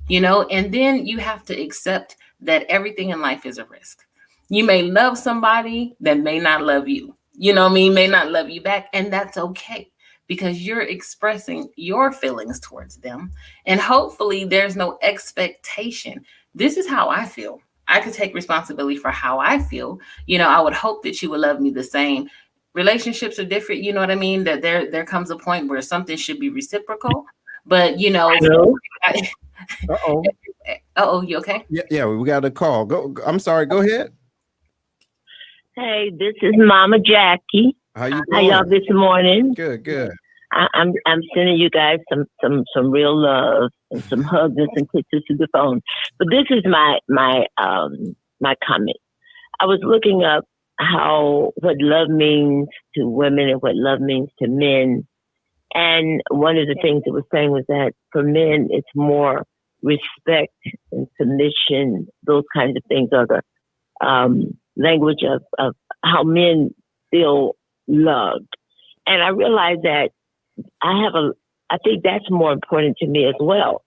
C: you know, and then you have to accept that everything in life is a risk. You may love somebody that may not love you, you know what I mean, may not love you back, and that's okay, because you're expressing your feelings towards them. And hopefully there's no expectation. This is how I feel. I could take responsibility for how I feel. You know, I would hope that you would love me the same. Relationships are different. You know what I mean? That there comes a point where something should be reciprocal. But, you know.
B: Uh-oh.
C: You okay?
B: Yeah, we got a call. I'm sorry. Go ahead.
E: Hey, this is Mama Jackie.
B: How you
E: How
B: doing?
E: y'all this morning?
B: Good.
E: I'm sending you guys some real love and some hugs and some kisses to the phone. But this is my comment. I was looking up what love means to women and what love means to men. And one of the things it was saying was that for men, it's more respect and submission. Those kinds of things are the language of how men feel loved. And I realized that I think that's more important to me as well.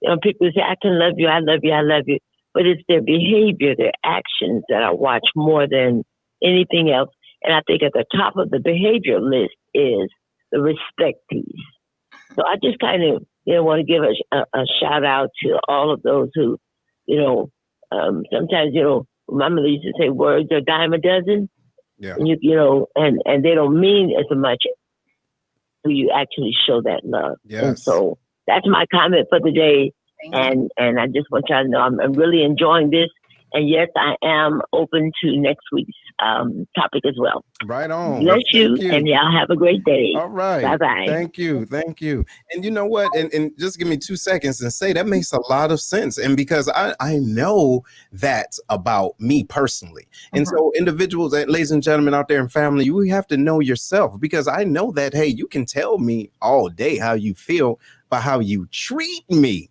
E: You know, people say, I can love you, I love you, I love you. But it's their behavior, their actions that I watch more than anything else. And I think at the top of the behavior list is the respect piece. So I just kind of, want to give a shout out to all of those who, sometimes, my mother used to say words are a dime a dozen.
B: Yeah.
E: And and they don't mean as much as you actually show that love.
B: Yes.
E: And so that's my comment for the day. And I just want y'all to know I'm really enjoying this. And yes, I am open to next week's topic as well.
B: Right on.
E: Bless
B: Thank
E: you, and y'all have a great day.
B: All right.
E: Bye-bye.
B: Thank you. And you know what? And just give me 2 seconds and say that makes a lot of sense. And because I know that about me personally. And so individuals, ladies and gentlemen out there in family, you have to know yourself, because I know that, hey, you can tell me all day how you feel, but how you treat me,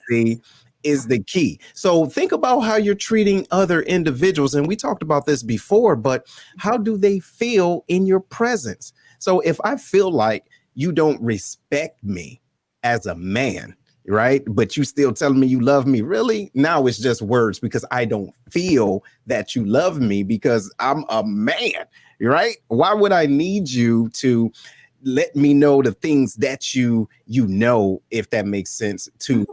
B: see, is the key. So think about how you're treating other individuals. And we talked about this before, but how do they feel in your presence? So if I feel like you don't respect me as a man, right, but you still telling me you love me, really? Now it's just words, because I don't feel that you love me because I'm a man, right? Why would I need you to let me know the things that you know, if that makes sense, to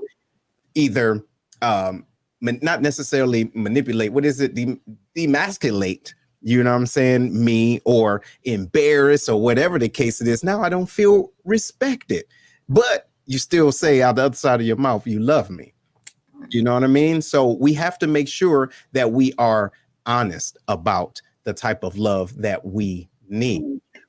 B: either not necessarily manipulate, what is it, demasculate, you know what I'm saying, me, or embarrass, or whatever the case it is. Now I don't feel respected, but you still say out the other side of your mouth, you love me. You know what I mean? So we have to make sure that we are honest about the type of love that we need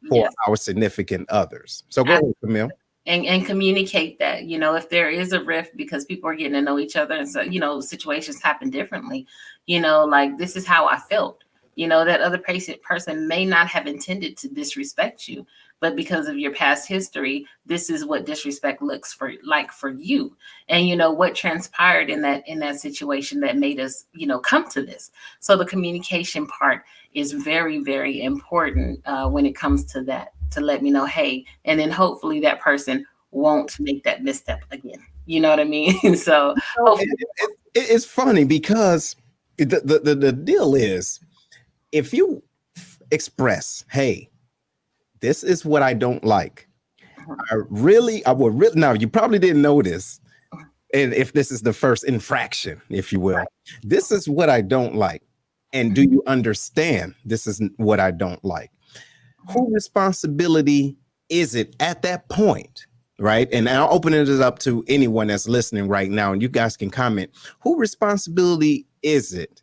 B: for our significant others. So go ahead, Camille.
C: And communicate that, if there is a rift because people are getting to know each other, and so, situations happen differently, like, this is how I felt, that other person may not have intended to disrespect you, but because of your past history, this is what disrespect looks like for you. And what transpired in that situation that made us, come to this. So the communication part is very, very important when it comes to that, to let me know, hey, and then hopefully that person won't make that misstep again. You know what I mean? So
B: it's funny, because the deal is, if you express, hey, this is what I don't like. I would really, now you probably didn't know this. And if this is the first infraction, if you will, this is what I don't like. And do you understand this is what I don't like? Whose responsibility is it at that point? Right. And I'll open it up to anyone that's listening right now, and you guys can comment. Whose responsibility is it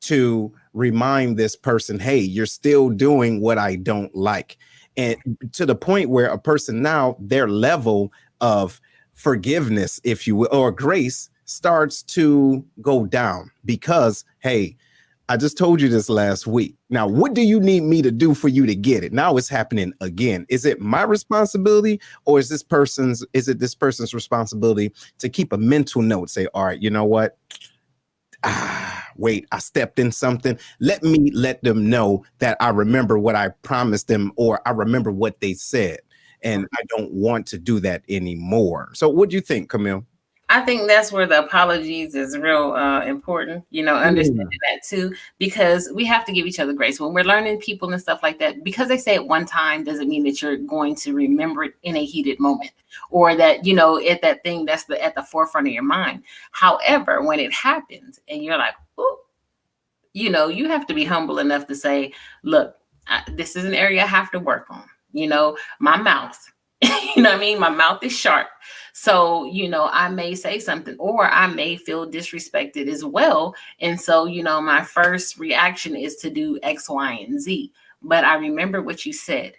B: to remind this person, hey, you're still doing what I don't like? And to the point where a person now, their level of forgiveness, if you will, or grace, starts to go down, because, hey, I just told you this last week. Now, what do you need me to do for you to get it? Now it's happening again. Is it my responsibility, or is this person's responsibility to keep a mental note? Say, all right, you know what? Wait, I stepped in something. Let me let them know that I remember what I promised them, or I remember what they said, and I don't want to do that anymore. So what do you think, Camille?
C: I think that's where the apologies is real important, understanding that too, because we have to give each other grace when we're learning people and stuff like that. Because they say it one time doesn't mean that you're going to remember it in a heated moment, or that, at that thing that's at the forefront of your mind. However, when it happens and you're like, ooh, you have to be humble enough to say, look, this is an area I have to work on. My mouth, You know what I mean? My mouth is sharp. So, I may say something or I may feel disrespected as well. And so, my first reaction is to do X, Y, and Z. But I remember what you said.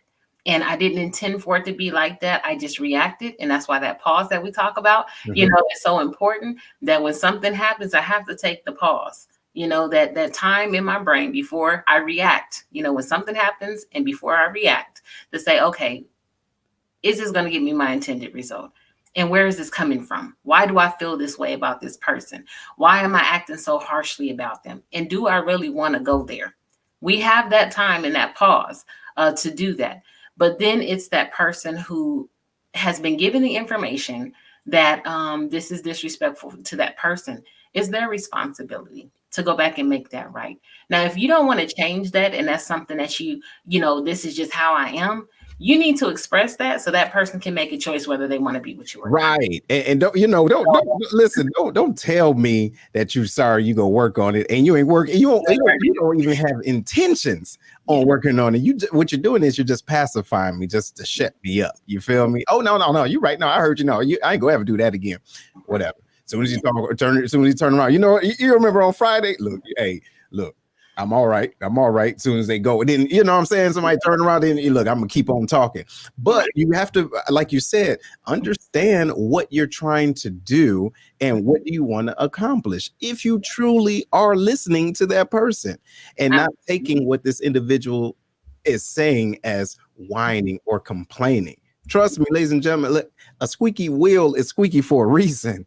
C: And I didn't intend for it to be like that. I just reacted. And that's why that pause that we talk about, is so important, that when something happens, I have to take the pause. That time in my brain before I react, when something happens and before I react, to say, okay, is this going to give me my intended result? And where is this coming from? Why do I feel this way about this person? Why am I acting so harshly about them? And do I really want to go there? We have that time and that pause to do that. But then it's that person who has been given the information that this is disrespectful to that person. It's their responsibility to go back and make that right. Now, if you don't want to change that, and that's something that this is just how I am, you need to express that so that person can make a choice whether they want to be with you or not.
B: Right. And don't listen, don't tell me that you're sorry, you go work on it and you ain't working. You don't even have intentions on working on it. What you're doing is you're just pacifying me just to shut me up. You feel me? Oh, no. You're right. No, I heard you. No, I ain't gonna ever do that again. Whatever. As soon as you turn around, you remember on Friday. Look, I'm all right. As soon as they go, and then you know what I'm saying, somebody turn around and look, I'm gonna keep on talking. But you have to, like you said, understand what you're trying to do and what do you want to accomplish. If you truly are listening to that person and not taking what this individual is saying as whining or complaining. Trust me, ladies and gentlemen, look, a squeaky wheel is squeaky for a reason.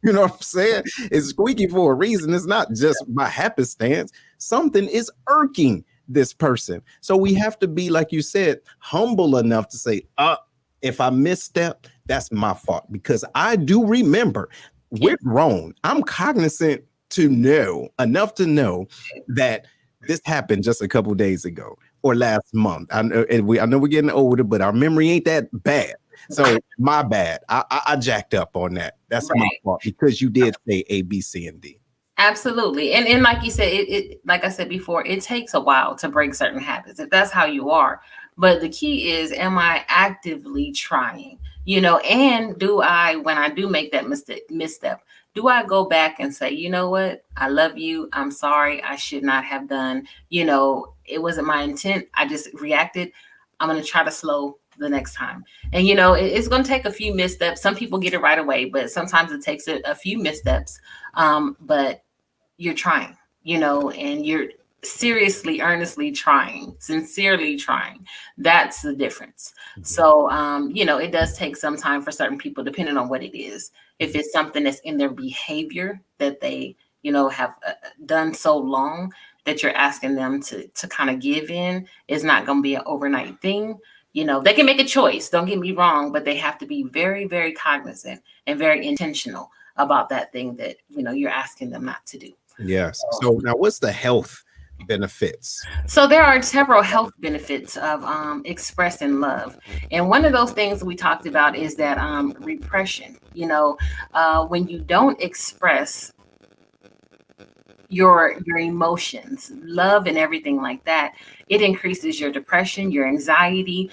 B: You know what I'm saying? It's squeaky for a reason. It's not just by happenstance. Something is irking this person. So we have to be, like you said, humble enough to say, if I misstep, that's my fault. Because I do remember, we're grown. I'm cognizant to know enough to know that this happened just a couple days ago or last month. I know we're getting older, but our memory ain't that bad. So my bad. I jacked up on that. That's my fault because you did say A, B, C, and D.
C: Absolutely. And like you said, it like I said before, it takes a while to break certain habits if that's how you are. But the key is, am I actively trying? And do I, when I do make that misstep, do I go back and say, you know what? I love you. I'm sorry. I should not have done, it wasn't my intent. I just reacted. I'm going to try to slow the next time. And, it's going to take a few missteps. Some people get it right away, but sometimes it takes a few missteps. But you're trying, and you're seriously, earnestly trying, sincerely trying. That's the difference. Mm-hmm. So, it does take some time for certain people, depending on what it is. If it's something that's in their behavior that they, have done so long that you're asking them to kind of give in, it's not going to be an overnight thing. They can make a choice, don't get me wrong, but they have to be very, very cognizant and very intentional about that thing that, you're asking them not to do.
B: Yes. So now what's the health benefits?
C: So there are several health benefits of expressing love. And one of those things we talked about is that repression. When you don't express your emotions, love and everything like that, it increases your depression, your anxiety,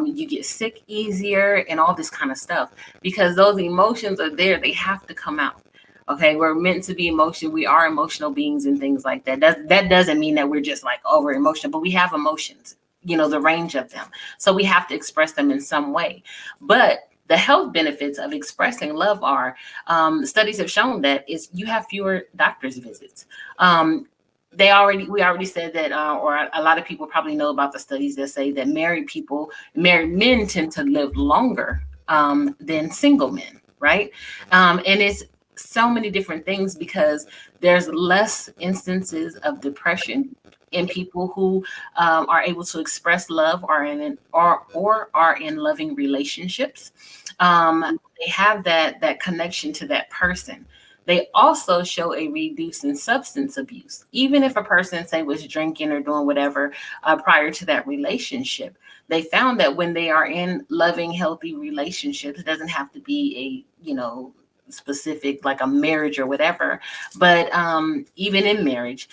C: you get sick easier and all this kind of stuff because those emotions are there. They have to come out. Okay, we're meant to be emotional. We are emotional beings and things like that. That doesn't mean that we're just like over emotional, but we have emotions, the range of them. So we have to express them in some way. But the health benefits of expressing love are, studies have shown that you have fewer doctor's visits. We already said that, or a lot of people probably know about the studies that say that married men tend to live longer than single men, right? And it's so many different things because there's less instances of depression in people who are able to express love or are in loving relationships. They have that connection to that person. They also show a reduce in substance abuse. Even if a person, say, was drinking or doing whatever prior to that relationship, they found that when they are in loving, healthy relationships, it doesn't have to be a, specific, like a marriage or whatever. But even in marriage,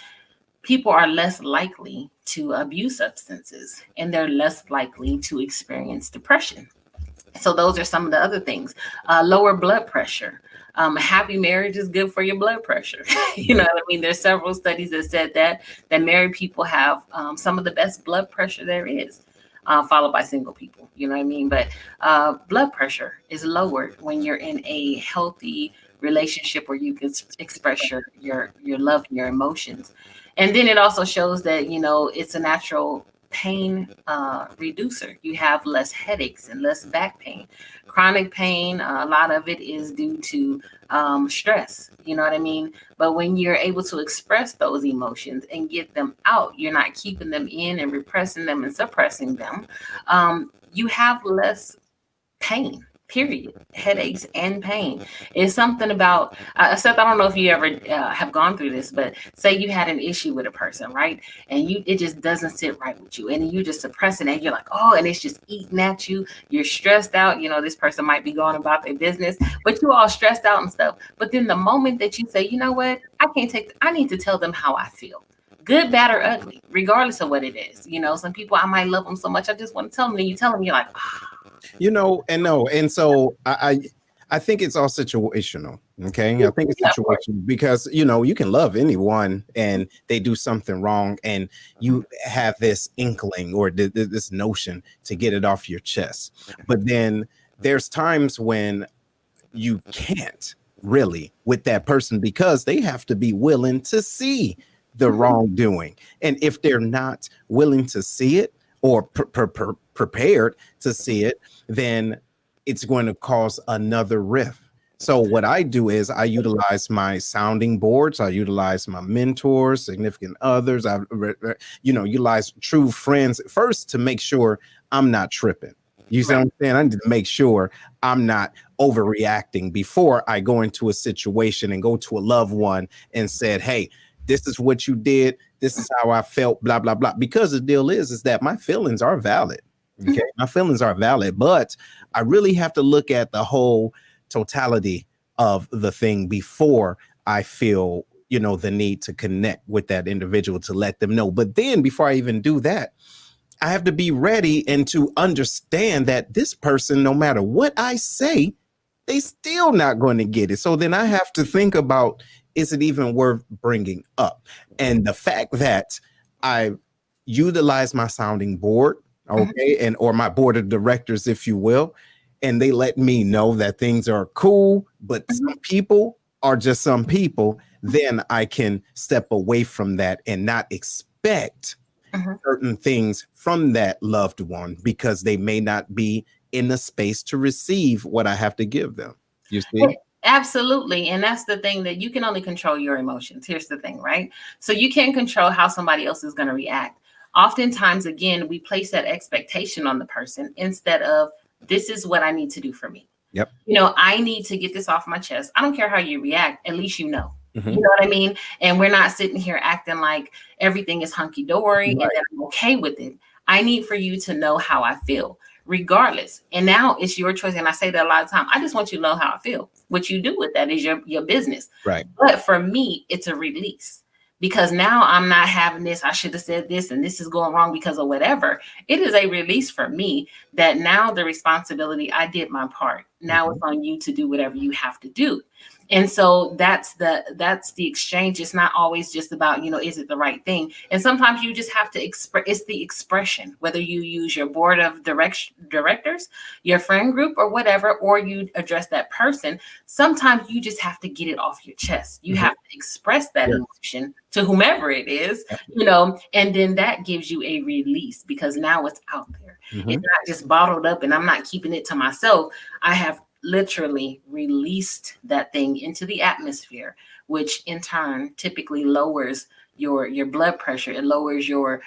C: people are less likely to abuse substances and they're less likely to experience depression. So those are some of the other things. Lower blood pressure. A happy marriage is good for your blood pressure. You know what I mean? There's several studies that said that married people have some of the best blood pressure there is, followed by single people. You know what I mean? But blood pressure is lowered when you're in a healthy relationship where you can express your love and your emotions. And then it also shows that, you know, it's a natural pain reducer. You have less headaches and less back pain. Chronic pain, a lot of it is due to stress. You know what I mean? But when you're able to express those emotions and get them out, you're not keeping them in and repressing them and suppressing them. You have less pain. Period. Headaches and pain. It's something about, Seth, I don't know if you ever have gone through this, but say you had an issue with a person, right? And it just doesn't sit right with you. And you just suppress it and you're like, oh, and it's just eating at you. You're stressed out. You know, this person might be going about their business, but you all stressed out and stuff. But then the moment that you say, you know what, I need to tell them how I feel. Good, bad, or ugly, regardless of what it is. You know, some people, I might love them so much, I just want to tell them. And you tell them, you're like, oh.
B: You know, and no, and so I think it's all situational. Okay, I think it's situational because, you know, you can love anyone and they do something wrong, and you have this inkling or this notion to get it off your chest. But then there's times when you can't really with that person because they have to be willing to see the wrongdoing, and if they're not willing to see it or prepared to see it, then it's going to cause another rift. So what I do is I utilize my sounding boards. I utilize my mentors, significant others. I, utilize true friends first to make sure I'm not tripping. You see what I'm saying? I need to make sure I'm not overreacting before I go into a situation and go to a loved one and said, hey, this is what you did. This is how I felt, blah, blah, blah. Because the deal is that my feelings are valid. Okay. My feelings are valid, but I really have to look at the whole totality of the thing before I feel, you know, the need to connect with that individual to let them know. But then before I even do that, I have to be ready and to understand that this person, no matter what I say, they still not going to get it. So then I have to think about, is it even worth bringing up? And the fact that I utilize my sounding board, okay, and or my board of directors, if you will, and they let me know that things are cool, but some people are just some people, then I can step away from that and not expect certain things from that loved one because they may not be in the space to receive what I have to give them. You see?
C: Absolutely. And that's the thing, that you can only control your emotions. Here's the thing, right? So you can't control how somebody else is going to react. Oftentimes, again, we place that expectation on the person instead of, this is what I need to do for me.
B: Yep.
C: You know, I need to get this off my chest. I don't care how you react. At least you know. You know what I mean? And we're not sitting here acting like everything is hunky dory and that I'm okay with it. I need for you to know how I feel, regardless. And now it's your choice. And I say that a lot of time. I just want you to know how I feel. What you do with that is your business.
B: Right.
C: But for me, it's a release. Because now I'm not having this, I should have said this, and this is going wrong because of whatever. It is a release for me that now the responsibility, I did my part. Now it's on you to do whatever you have to do. And so that's the exchange. It's not always just about, you know, is it the right thing? And sometimes you just have to express, it's the expression, whether you use your board of directors, your friend group or whatever, or you address that person. Sometimes you just have to get it off your chest. You have to express that emotion to whomever it is, you know, and then that gives you a release because now it's out there. It's not just bottled up and I'm not keeping it to myself. I have literally released that thing into the atmosphere, which in turn typically lowers your blood pressure. It lowers your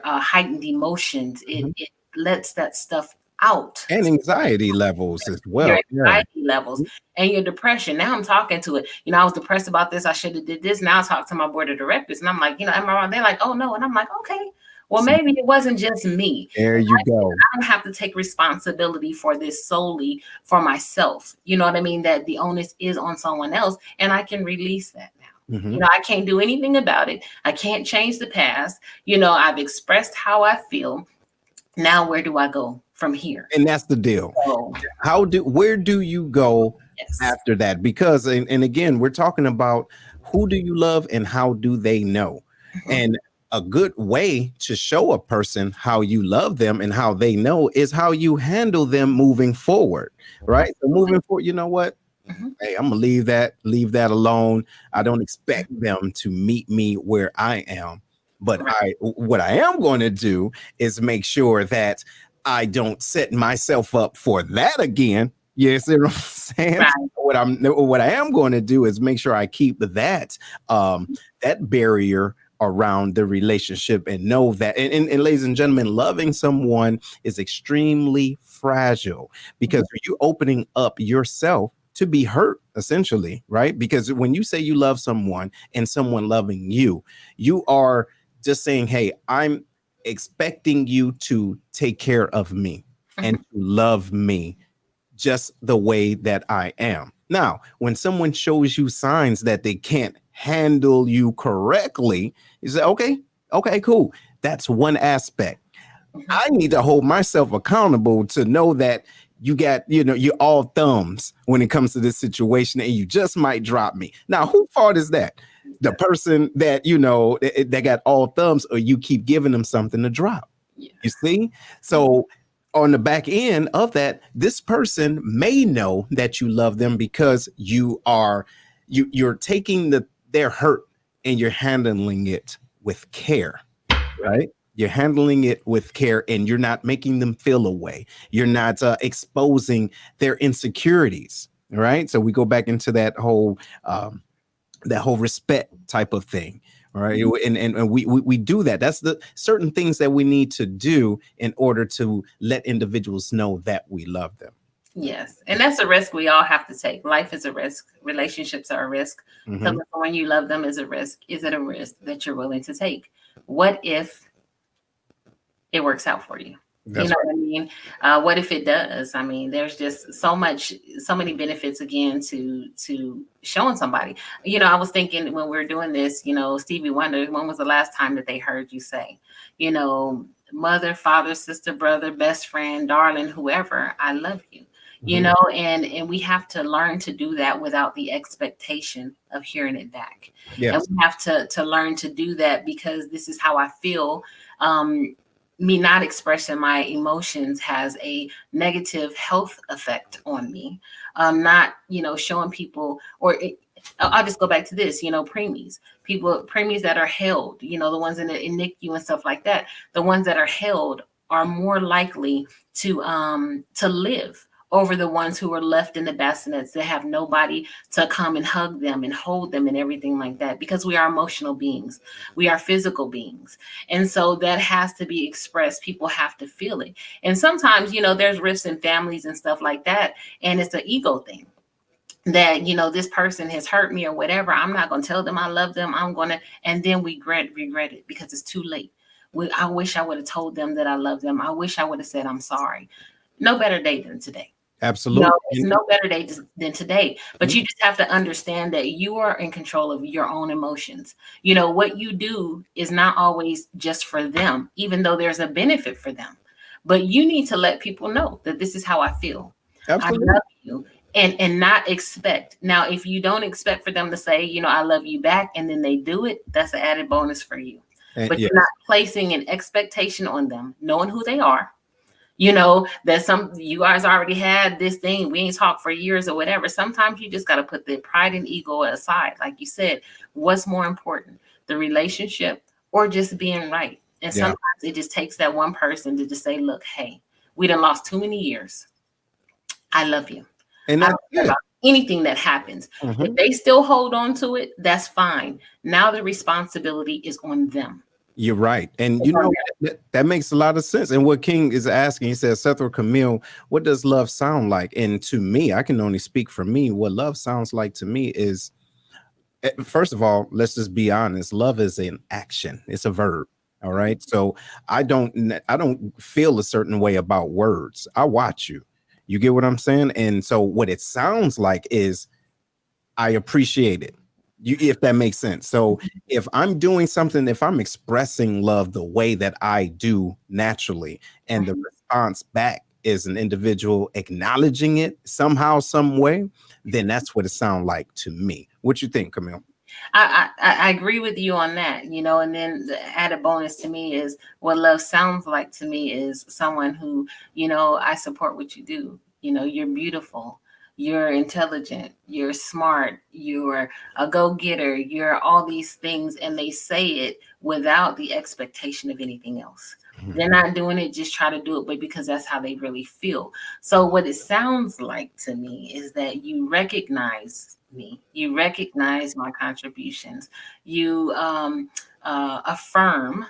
C: heightened emotions. It lets that stuff out.
B: And anxiety levels as well.
C: Your anxiety levels and your depression. Now I'm talking to it. You know, I was depressed about this. I should have did this. Now I talk to my board of directors and I'm like, you know, am I wrong? They're like, oh no. And I'm like, okay. Well, maybe it wasn't just me.
B: There you go.
C: I don't have to take responsibility for this solely for myself. You know what I mean? That the onus is on someone else, and I can release that now. You know, I can't do anything about it. I can't change the past. You know, I've expressed how I feel. Now, where do I go from here?
B: And that's the deal.
C: So,
B: Where do you go
C: yes.
B: after that? Because, and again, we're talking about who do you love and how do they know? And a good way to show a person how you love them and how they know is how you handle them moving forward, right? So moving forward, you know what? Hey, I'm gonna leave that alone. I don't expect them to meet me where I am, but what I am going to do is make sure that I don't set myself up for that again. You see what I'm saying?
C: Right.
B: What I am going to do is make sure I keep that that barrier around the relationship and know that, and ladies and gentlemen, loving someone is extremely fragile because you're opening up yourself to be hurt, essentially, right? Because when you say you love someone and someone loving you, you are just saying, hey, I'm expecting you to take care of me and to love me just the way that I am. Now, when someone shows you signs that they can't handle you correctly, you say, okay, cool. That's one aspect. I need to hold myself accountable to know that you're all thumbs when it comes to this situation and you just might drop me. Now, whose fault is that? The person that, that got all thumbs, or you keep giving them something to drop. You see? So on the back end of that, this person may know that you love them because you're taking their hurt and you're handling it with care, right? You're handling it with care and you're not making them feel away. You're not exposing their insecurities. Right. So we go back into that whole respect type of thing. Right. And we do that. That's the certain things that we need to do in order to let individuals know that we love them.
C: Yes. And that's a risk we all have to take. Life is a risk. Relationships are a risk. So when you love them is a risk. Is it a risk that you're willing to take? What if it works out for you? That's what I mean? What if it does? I mean, there's just so many benefits again to showing somebody. I was thinking when we were doing this, Stevie Wonder, when was the last time that they heard you say, mother, father, sister, brother, best friend, darling, whoever, I love you. And we have to learn to do that without the expectation of hearing it back. Yes. And we have to learn to do that because this is how I feel. Me not expressing my emotions has a negative health effect on me. Not, showing people, I'll just go back to this, preemies that are held, the ones in NICU and stuff like that, the ones that are held are more likely to live over the ones who are left in the bassinets that have nobody to come and hug them and hold them and everything like that, because we are emotional beings. We are physical beings. And so that has to be expressed. People have to feel it. And sometimes, there's rifts in families and stuff like that. And it's an ego thing that, this person has hurt me or whatever. I'm not going to tell them I love them. And then we regret it because it's too late. I wish I would have told them that I love them. I wish I would have said I'm sorry. No better day than today.
B: Absolutely.
C: No, it's no better day than today. But you just have to understand that you are in control of your own emotions. What you do is not always just for them, even though there's a benefit for them. But you need to let people know that this is how I feel. Absolutely. I love you. And not expect. Now, if you don't expect for them to say, I love you back, and then they do it, that's an added bonus for you. But you're not placing an expectation on them, knowing who they are. That you guys already had this thing. We ain't talked for years or whatever. Sometimes you just got to put the pride and ego aside. Like you said, what's more important, the relationship or just being right? And sometimes it just takes that one person to just say, look, hey, we done lost too many years. I love you. And I don't care about anything that happens. If they still hold on to it, that's fine. Now the responsibility is on them.
B: You're right. And that makes a lot of sense. And what King is asking, he says, Seth or Camille, what does love sound like? And to me, I can only speak for me. What love sounds like to me is, first of all, let's just be honest. Love is an action. It's a verb. All right. So I don't feel a certain way about words. I watch you. You get what I'm saying? And so what it sounds like is I appreciate it. if that makes sense. So if I'm doing something, if I'm expressing love the way that I do naturally, and the response back is an individual acknowledging it somehow, some way, then that's what it sounds like to me. What you think, Camille?
C: I agree with you on that, and then the added bonus to me is what love sounds like to me is someone who, I support what you do. You're beautiful, you're intelligent, you're smart, you're a go-getter, you're all these things, and they say it without the expectation of anything else. They're not doing it just try to do it, but because that's how they really feel. So what it sounds like to me is that you recognize me, you recognize my contributions, you affirm,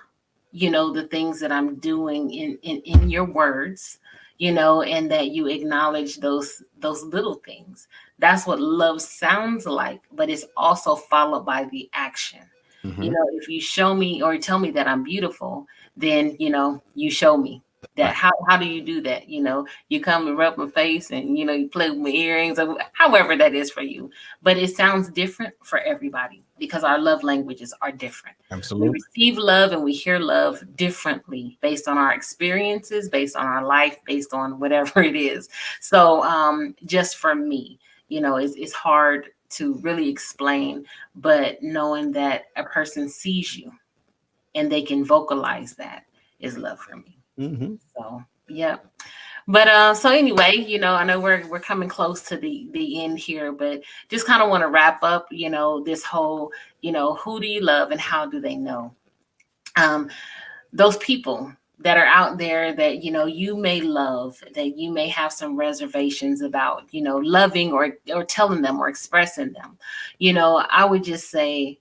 C: the things that I'm doing in your words, and that you acknowledge those little things. That's what love sounds like, but it's also followed by the action. If you show me or tell me that I'm beautiful, then, you show me that. How do you do that? You come and rub my face and, you play with my earrings or however that is for you. But it sounds different for everybody because our love languages are different.
B: Absolutely.
C: We receive love and we hear love differently based on our experiences, based on our life, based on whatever it is. So just for me, it's hard to really explain, but knowing that a person sees you and they can vocalize that is love for me. So, yeah. But so anyway, I know we're coming close to the end here, but just kind of want to wrap up, this whole, who do you love and how do they know? Those people that are out there that, you may love, that you may have some reservations about, loving or telling them or expressing them, I would just say,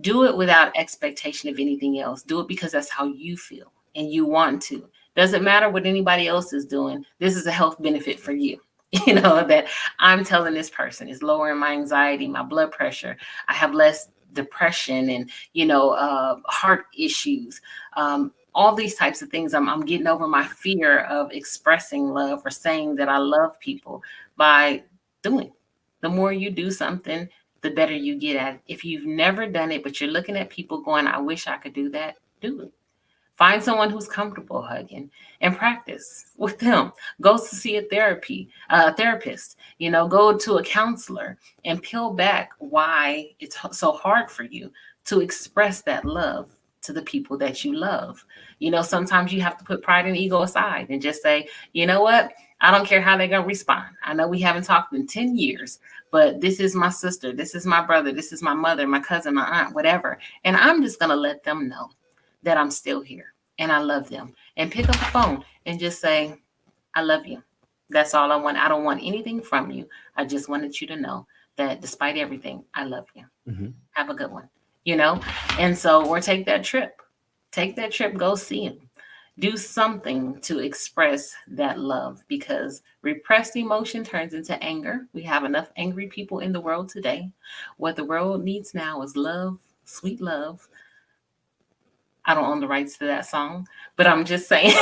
C: do it without expectation of anything else. Do it because that's how you feel and you want to. Doesn't matter what anybody else is doing. This is a health benefit for you. That I'm telling this person is lowering my anxiety, my blood pressure. I have less depression and, heart issues. All these types of things. I'm getting over my fear of expressing love or saying that I love people by doing. The more you do something, the better you get at it. If you've never done it, but you're looking at people going, I wish I could do that, do it. Find someone who's comfortable hugging and practice with them. Go to see a therapist, go to a counselor and peel back why it's so hard for you to express that love to the people that you love. Sometimes you have to put pride and ego aside and just say, you know what? I don't care how they're going to respond. I know we haven't talked in 10 years, but this is my sister. This is my brother. This is my mother, my cousin, my aunt, whatever. And I'm just going to let them know that I'm still here and I love them, and pick up the phone and just say, I love you. That's all I want. I don't want anything from you. I just wanted you to know that despite everything, I love you. Have a good one, And so, or take that trip, go see him. Do something to express that love, because repressed emotion turns into anger. We have enough angry people in the world today. What the world needs now is love, sweet love. I don't own the rights to that song, but I'm just saying,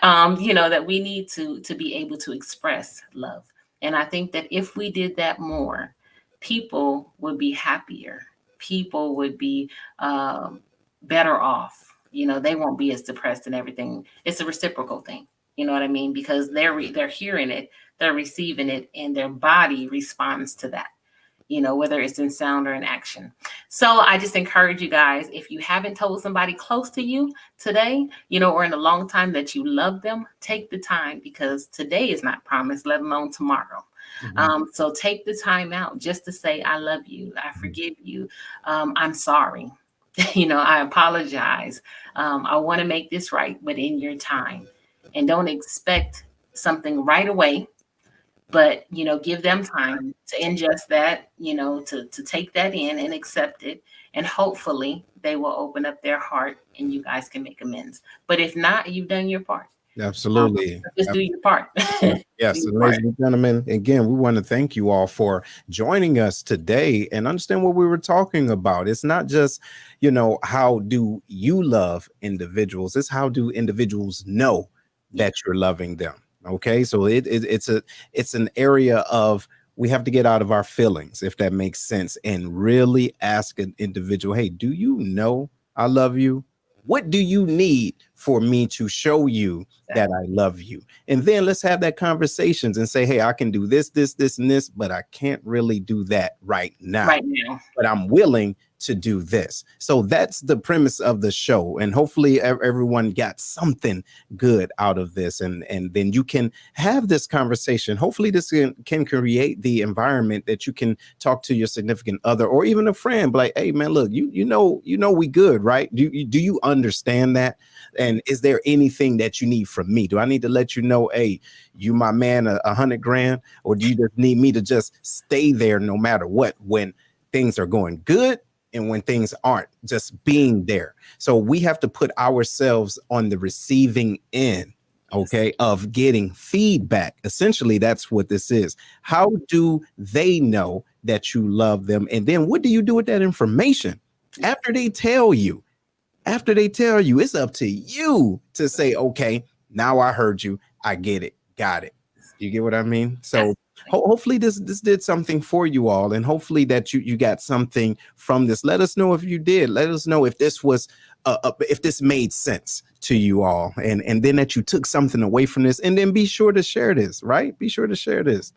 C: that we need to be able to express love. And I think that if we did that more, people would be happier. People would be better off. They won't be as depressed and everything. It's a reciprocal thing. You know what I mean? Because they're hearing it, they're receiving it, and their body responds to that. Whether it's in sound or in action. So I just encourage you guys, if you haven't told somebody close to you today, or in a long time that you love them, take the time, because today is not promised, let alone tomorrow. So take the time out just to say, I love you. I forgive you. I'm sorry. I apologize. I want to make this right, but in your time. And don't expect something right away. But, give them time to ingest that, to take that in and accept it. And hopefully they will open up their heart and you guys can make amends. But if not, you've done your part.
B: Absolutely.
C: Just do your part.
B: Yes. And ladies and gentlemen, again, we want to thank you all for joining us today and understand what we were talking about. It's not just, how do you love individuals? It's how do individuals know that you're loving them? Okay, so it's an area of we have to get out of our feelings, if that makes sense, and really ask an individual, hey, do you know I love you? What do you need for me to show you that I love you? And then let's have that conversations and say, hey, I can do this, this, this, and this, but I can't really do that right now. But I'm willing to do this. So that's the premise of the show. And hopefully everyone got something good out of this. And then you can have this conversation. Hopefully this can create the environment that you can talk to your significant other or even a friend. Like, hey, man, look, you know, we good, right? Do you understand that? And is there anything that you need from me? Do I need to let you know, hey, you my man, $100 grand? Or do you just need me to just stay there no matter what when things are going good? And when things aren't, just being there. So we have to put ourselves on the receiving end, okay, of getting feedback. Essentially, that's what this is. How do they know that you love them? And then what do you do with that information? After they tell you, it's up to you to say, okay, now I heard you. I get it. Got it. You get what I mean? So hopefully this did something for you all, and hopefully that you got something from this. Let us know if you did. Let us know if this was if this made sense to you all, and then that you took something away from this, and then be sure to share this, right? Be sure to share this.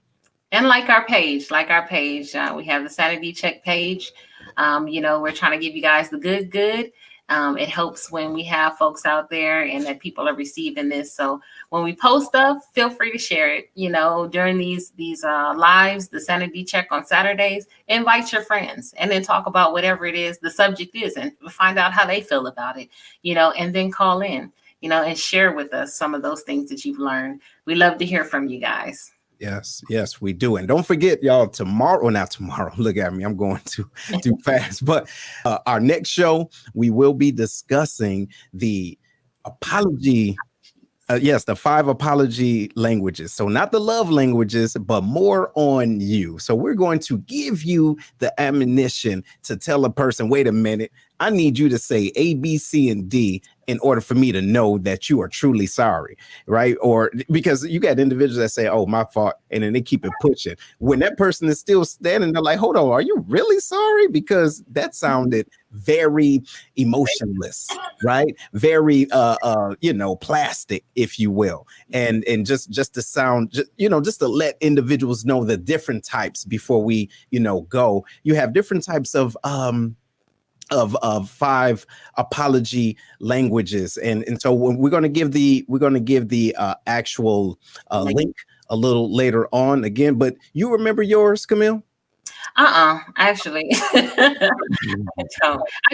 C: And like our page, we have the Sanity Check page. We're trying to give you guys the good. It helps when we have folks out there and that people are receiving this. So when we post stuff, feel free to share it. During these lives, the Sanity Check on Saturdays, invite your friends and then talk about whatever it is the subject is and find out how they feel about it, and then call in, and share with us some of those things that you've learned. We love to hear from you guys.
B: Yes, we do. And don't forget, y'all, not tomorrow. Look at me. I'm going too fast. But our next show, we will be discussing the apology. The 5 apology languages. So not the love languages, but more on you. So we're going to give you the ammunition to tell a person, wait a minute, I need you to say A, B, C, and D in order for me to know that you are truly sorry, right? Or because you got individuals that say, oh, my fault, and then they keep it pushing. When that person is still standing, they're like, hold on, are you really sorry? Because that sounded very emotionless, right? Very, plastic, if you will. And just to sound, just to let individuals know the different types before we, go. You have different types of 5 apology languages, and so we're going to give the actual link a little later on again. But you remember yours, Camille?
C: Actually, I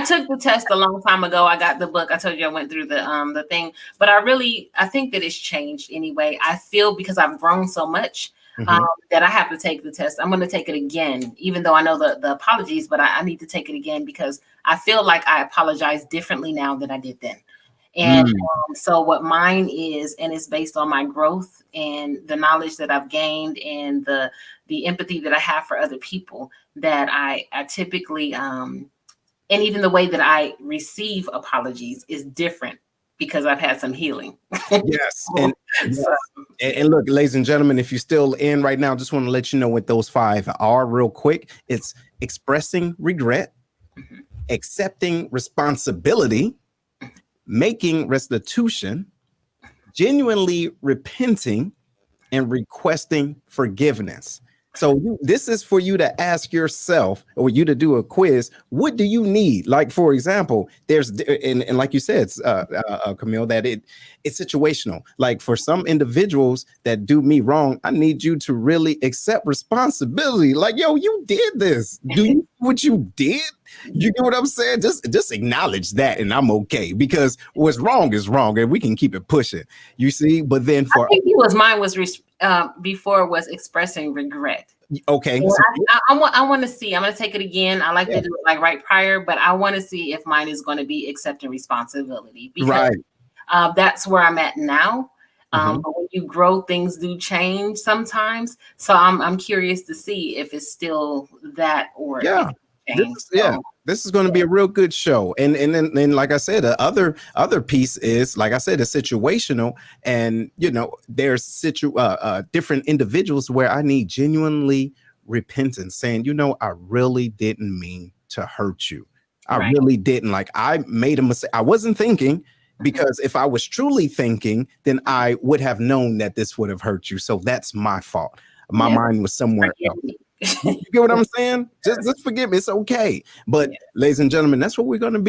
C: took the test a long time ago. I got the book. I told you I went through the thing, but I think that it's changed anyway. I feel because I've grown so much. That I have to take the test. I'm going to take it again, even though I know the apologies, but I need to take it again because I feel like I apologize differently now than I did then. And so what mine is, and it's based on my growth and the knowledge that I've gained and the empathy that I have for other people, that I typically, and even the way that I receive apologies is different because I've had some healing.
B: Yes. And look, ladies and gentlemen, if you're still in right now, just want to let you know what those 5 are real quick. It's expressing regret, accepting responsibility, making restitution, genuinely repenting, and requesting forgiveness. So this is for you to ask yourself, or you to do a quiz. What do you need? Like, for example, and like you said, Camille, that it's situational. Like for some individuals that do me wrong, I need you to really accept responsibility. Like, yo, you did this. Do you what you did? You get what I'm saying? Just acknowledge that, and I'm okay, because what's wrong is wrong, and we can keep it pushing. You see, but then
C: I think mine was before was expressing regret.
B: Okay,
C: so I want to see. I'm going to take it again. I like to do it like right prior, but I want to see if mine is going to be accepting responsibility, because that's where I'm at now. But when you grow, things do change sometimes. So I'm curious to see if it's still that or
B: this is going to be a real good show. And then like I said, the other piece is, like I said, it's situational, and there's different individuals where I need genuinely repentance, saying, you know, I really didn't mean to hurt you. I
C: Right.
B: really didn't. Like, I made a mistake. I wasn't thinking, because if I was truly thinking, then I would have known that this would have hurt you. So that's my fault. My mind was somewhere else. You get what I'm saying? Just forgive me. It's okay. But ladies and gentlemen, that's what we're going to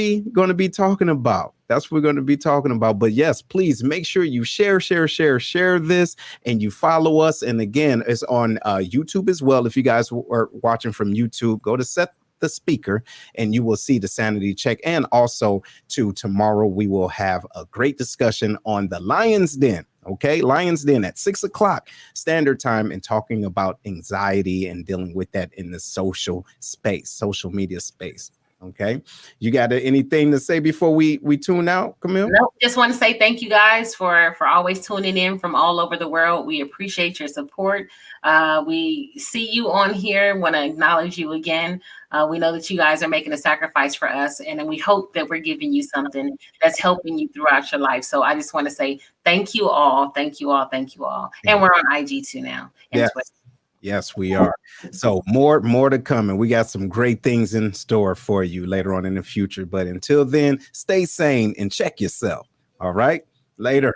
B: be talking about. That's what we're going to be talking about. But yes, please make sure you share this, and you follow us. And again, it's on YouTube as well. If you guys are watching from YouTube, go to Set the Speaker and you will see the sanity check. And also tomorrow we will have a great discussion on the Lion's Den. Okay, Lion's Den at 6 o'clock standard time, and talking about anxiety and dealing with that in the social media space. Okay, you got anything to say before we tune out, Camille?
C: No, just want to say thank you guys for always tuning in from all over the world. We appreciate your support. We see you on here. Want to acknowledge you again. We know that you guys are making a sacrifice for us, and we hope that we're giving you something that's helping you throughout your life. So I just want to say thank you all. Thank you all. Thank you all. And we're on IG too now. And Twitter.
B: Yes, we are. So more to come, and we got some great things in store for you later on in the future. But until then, stay sane and check yourself. All right. Later.